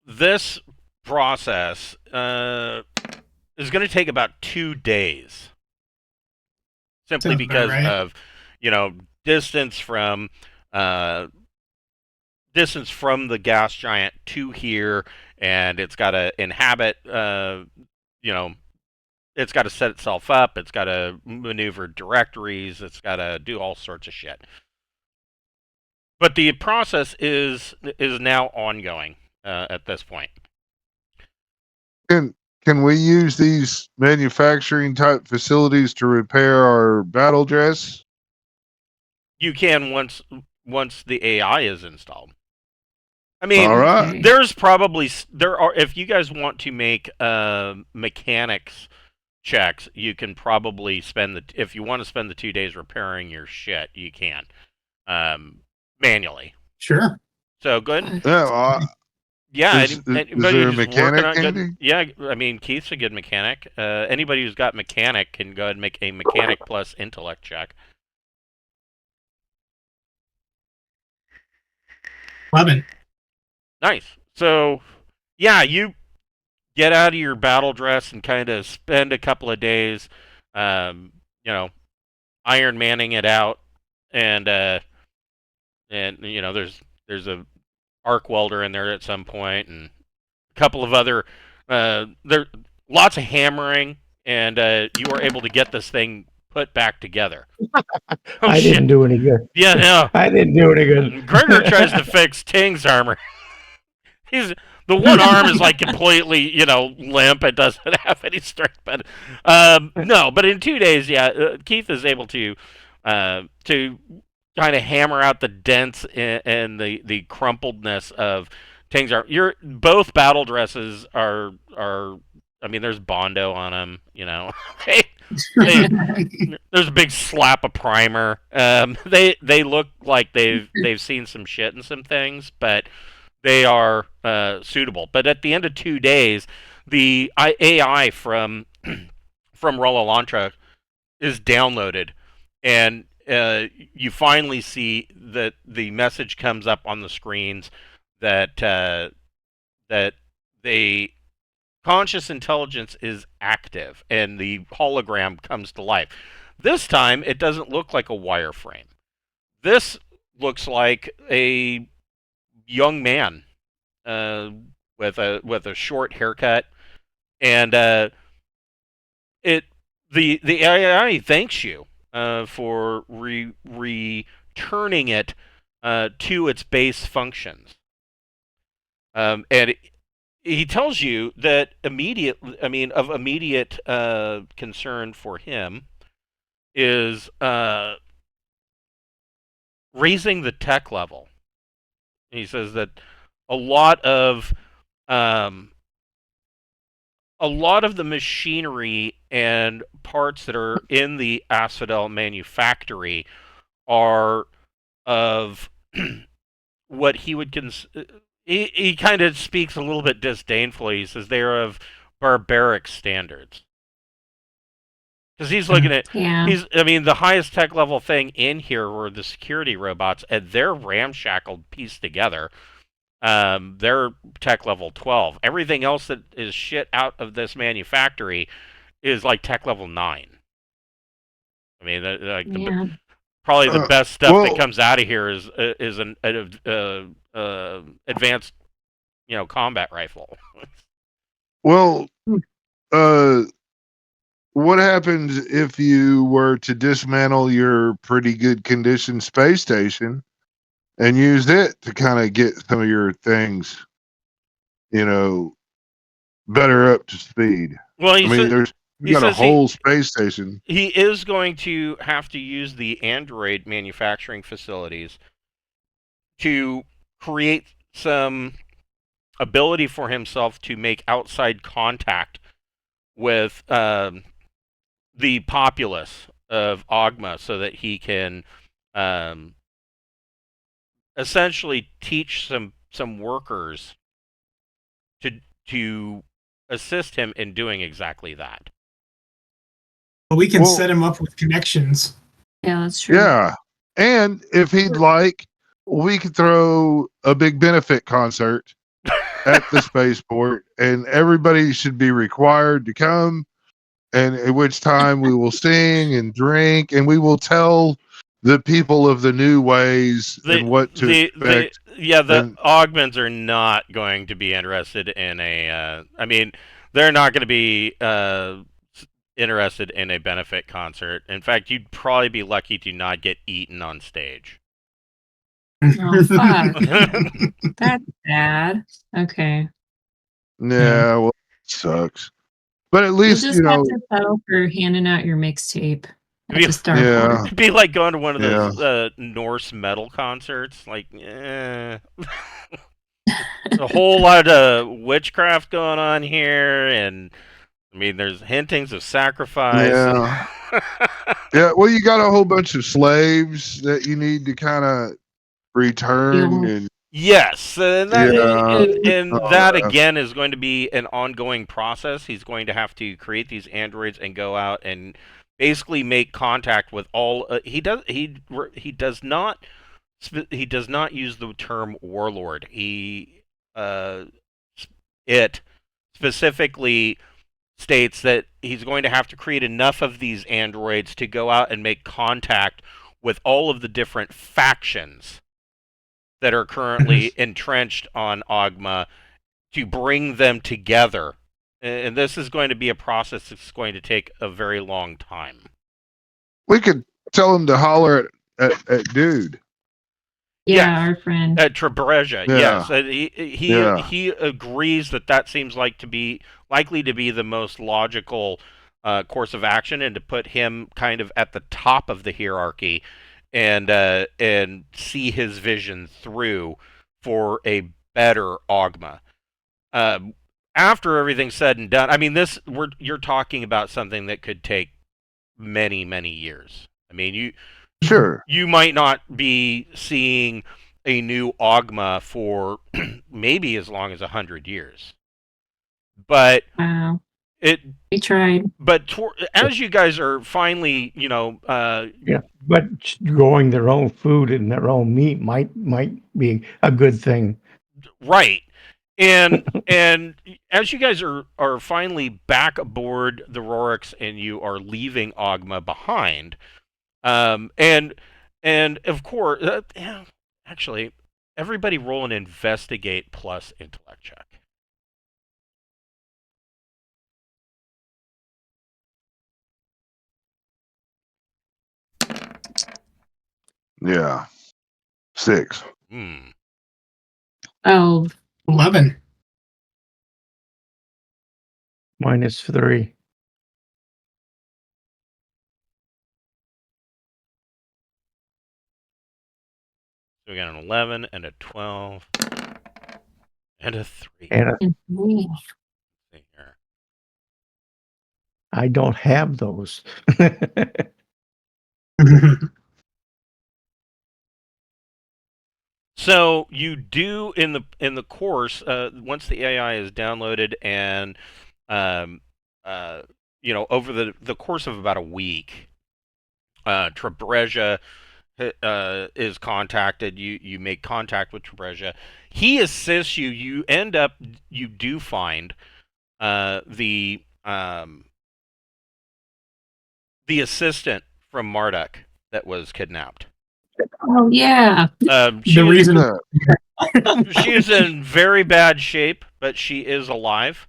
this process is going to take about 2 days, simply sounds about because right. of, distance from the gas giant to here, and it's got to inhabit, it's got to set itself up, it's got to maneuver directories, it's got to do all sorts of shit. But the process is now ongoing at this point. Can we use these manufacturing type facilities to repair our battle dress? You can once the AI is installed. I mean, All right. Okay. there's probably if you guys want to make mechanics checks, you can probably if you want to spend the 2 days repairing your shit, you can manually. Sure. So go ahead. Yeah. Yeah, Is anybody there a who's working mechanic on good. handy? Yeah, I mean Keith's a good mechanic. Anybody who's got mechanic can go ahead and make a mechanic plus intellect check. 11. Nice. So, yeah, you get out of your battle dress and kind of spend a couple of days, Iron Manning it out, and there's a arc welder in there at some point, and a couple of other there lots of hammering, and you were able to get this thing put back together. Oh I shit! didn't do any good. Yeah, no. I didn't do any good. Gregor tries to fix Ting's armor. The one arm is like completely, limp. It doesn't have any strength, but no. But in 2 days, yeah, Keith is able to kind of hammer out the dents and the crumpledness of Ting's arm. Both battle dresses are. I mean, there's Bondo on them. There's a big slap of primer. They look like they've seen some shit and some things, but they are suitable. But at the end of 2 days, the AI from Rollalantra is downloaded, and you finally see that the message comes up on the screens that the conscious intelligence is active, and the hologram comes to life. This time, it doesn't look like a wireframe. This looks like a young man with a short haircut, and the AI thanks you for returning it to its base functions, and he tells you that of immediate concern for him is raising the tech level. He says that a lot of the machinery and parts that are in the Asphodal Manufactory are of what he would he kind of speaks a little bit disdainfully. He says they're of barbaric standards. Because he's looking at, Yeah. the highest tech level thing in here were the security robots, and they're ramshackled, pieced together. They're tech level 12. Everything else that is shit out of this manufactory is like tech level 9. I mean, probably the best stuff that comes out of here is an advanced, combat rifle. Well, what happens if you were to dismantle your pretty good condition space station and use it to kind of get some of your things, better up to speed? Well, you got a whole space station. He is going to have to use the Android manufacturing facilities to create some ability for himself to make outside contact with the populace of Oghma, so that he can essentially teach some workers to assist him in doing exactly that. But we can Well- set him up with connections. Yeah, that's true. Yeah. And if he'd like, we could throw a big benefit concert at the spaceport, and everybody should be required to come. And at which time we will sing and drink, and we will tell the people of the new ways and what to expect. The and- Augments are not going to be interested in a. I mean, they're not going to be interested in a benefit concert. In fact, you'd probably be lucky to not get eaten on stage. Oh, fuck. That's bad. Okay. Yeah, well, it sucks. But at You least, just have to settle for handing out your mixtape at Yeah. the starport. Yeah. It'd be like going to one of Yeah. those Norse metal concerts. Like, a whole lot of witchcraft going on here, and I mean, there's hintings of sacrifice. Yeah. Yeah, well, you got a whole bunch of slaves that you need to kind of return, Yeah. and Yes, and that, Yeah. and Oh, that yeah. again is going to be an ongoing process. He's going to have to create these androids and go out and basically make contact with all. He does not use the term warlord. It specifically states that he's going to have to create enough of these androids to go out and make contact with all of the different factions that are currently entrenched on Oghma to bring them together. And this is going to be a process that's going to take a very long time. we could tell them to holler at dude. Yeah, our friend. At Trebreja, Yeah. yes. Yeah. He agrees that seems like likely to be the most logical course of action, and to put him kind of at the top of the hierarchy and see his vision through for a better Oghma. After everything's said and done, I mean, you're talking about something that could take many, many years. I mean, Sure. you might not be seeing a new Oghma for maybe as long as 100 years. But Wow. We tried. as you guys are finally, But growing their own food and their own meat might be a good thing. right. And as you guys are finally back aboard the Rorix and you are leaving Oghma behind, and of course, actually, everybody roll an investigate plus intellect check. Yeah. 6. Oh, 11. -3. So we got an 11 and a 12 and a 3. And me. See here. I don't have those. So you do in the course once the AI is downloaded and over the course of about a week, Trebreja is contacted. You make contact with Trebreja. He assists you. You do find the assistant from Marduk that was kidnapped. Oh, yeah. The reason She is in very bad shape, but she is alive.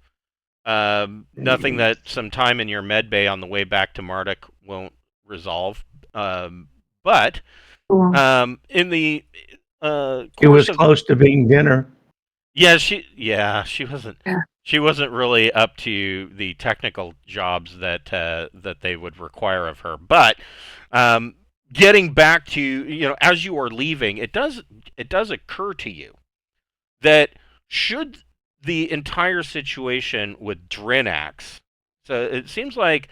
Nothing that some time in your med bay on the way back to Marduk won't resolve. But Cool. in the It was close to being dinner. she wasn't. Yeah. She wasn't really up to the technical jobs that they would require of her. But getting back to as you are leaving, it does occur to you that should the entire situation with Drinax, so it seems like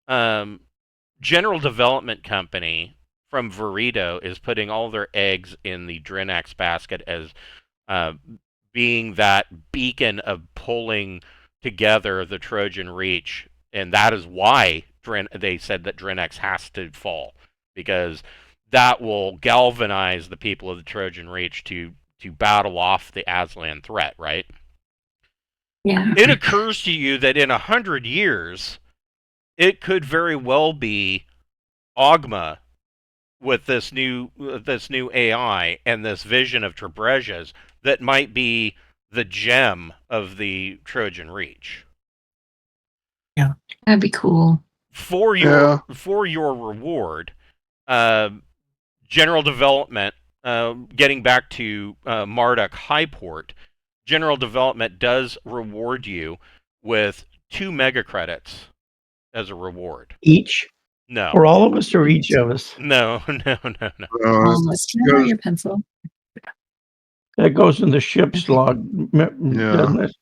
General Development Company from Verito is putting all their eggs in the Drinax basket as being that beacon of pulling together the Trojan Reach, and that is why they said that Drinax has to fall, because that will galvanize the people of the Trojan Reach to battle off the Aslan threat, right? Yeah. It occurs to you that in 100 years, it could very well be Oghma with this new AI and this vision of Trebrezia's that might be the gem of the Trojan Reach. That'd be cool. For your reward, General Development, getting back to Marduk Highport, General Development does reward you with 2 mega credits as a reward. Each? No. For all of us or each of us? No. Let's try out your pencil. That goes in the ship's log, doesn't it?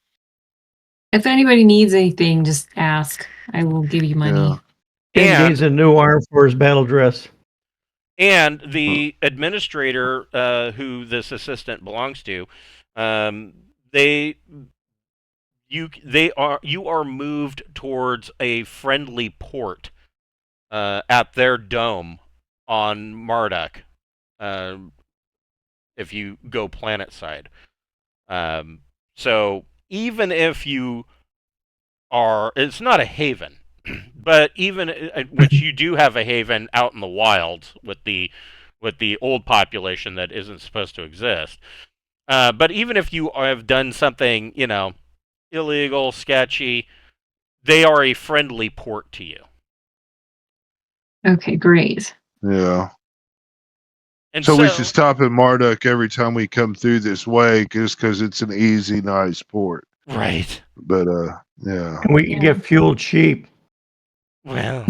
If anybody needs anything, just ask. I will give you money. Yeah. Ken And- gains a new arm for his battle dress. And the administrator, who this assistant belongs to, you are moved towards a friendly port at their dome on Marduk, if you go planet side. So even if you are, it's not a haven, but even which you do have a haven out in the wilds with the old population that isn't supposed to exist. But even if you have done something, illegal, sketchy, they are a friendly port to you. Okay, great. Yeah. And So we should stop at Marduk every time we come through this way, just because it's an easy, nice port. Right. But yeah. And we can get fueled cheap. Well,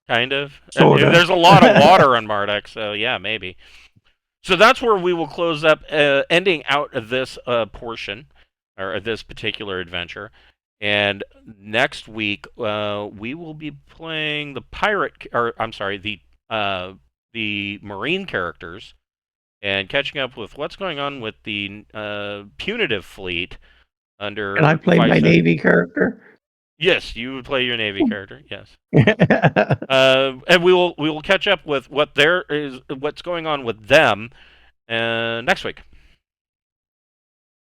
kind of. Sorta. There's a lot of water on Marduk, so yeah, maybe. So that's where we will close up, ending out of this portion, or this particular adventure. And next week, we will be playing the Marine characters, and catching up with what's going on with the punitive fleet under. Can I play my Navy character? Yes, you would play your Navy character. Yes. And we will catch up with what's going on with them next week.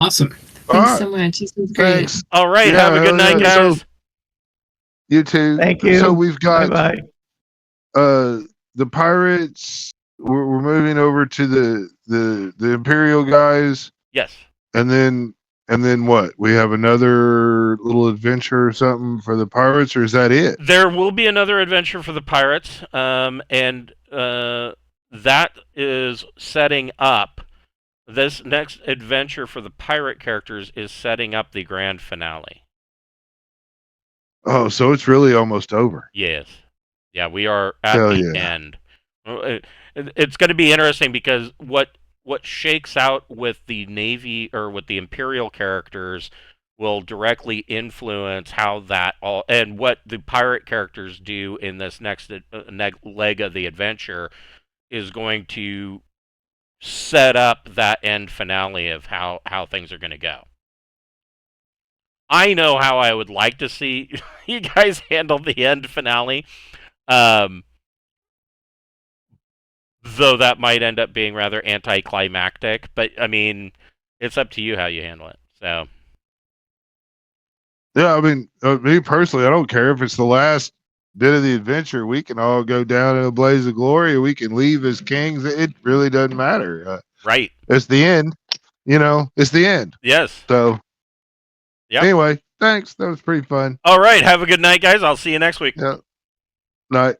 Awesome. Thanks so much. This was great. Thanks. All right. Yeah, have a good night, so- guys. You too. Thank you. So we've got Bye-bye. the pirates. We're moving over to the Imperial guys, Yes. and then what? We have another little adventure or something for the pirates, or is that it? There will be another adventure for the pirates, and that is setting up. This next adventure for the pirate characters is setting up the grand finale. Oh, so it's really almost over. Yes. Yeah, we are at Hell the yeah. end. It's going to be interesting because what shakes out with the Navy or with the Imperial characters will directly influence how that all, and what the pirate characters do in this next leg of the adventure is going to set up that end finale of how things are going to go. I know how I would like to see you guys handle the end finale, though that might end up being rather anticlimactic. But I mean, it's up to you how you handle it. So Yeah, I mean, me personally, I don't care if it's the last bit of the adventure. We can all go down in a blaze of glory, or we can leave as kings. It really doesn't matter. right, It's the end. It's the end. yes. So, Yep. Anyway, thanks. That was pretty fun. All right, have a good night, guys. I'll see you next week. Yeah. Night.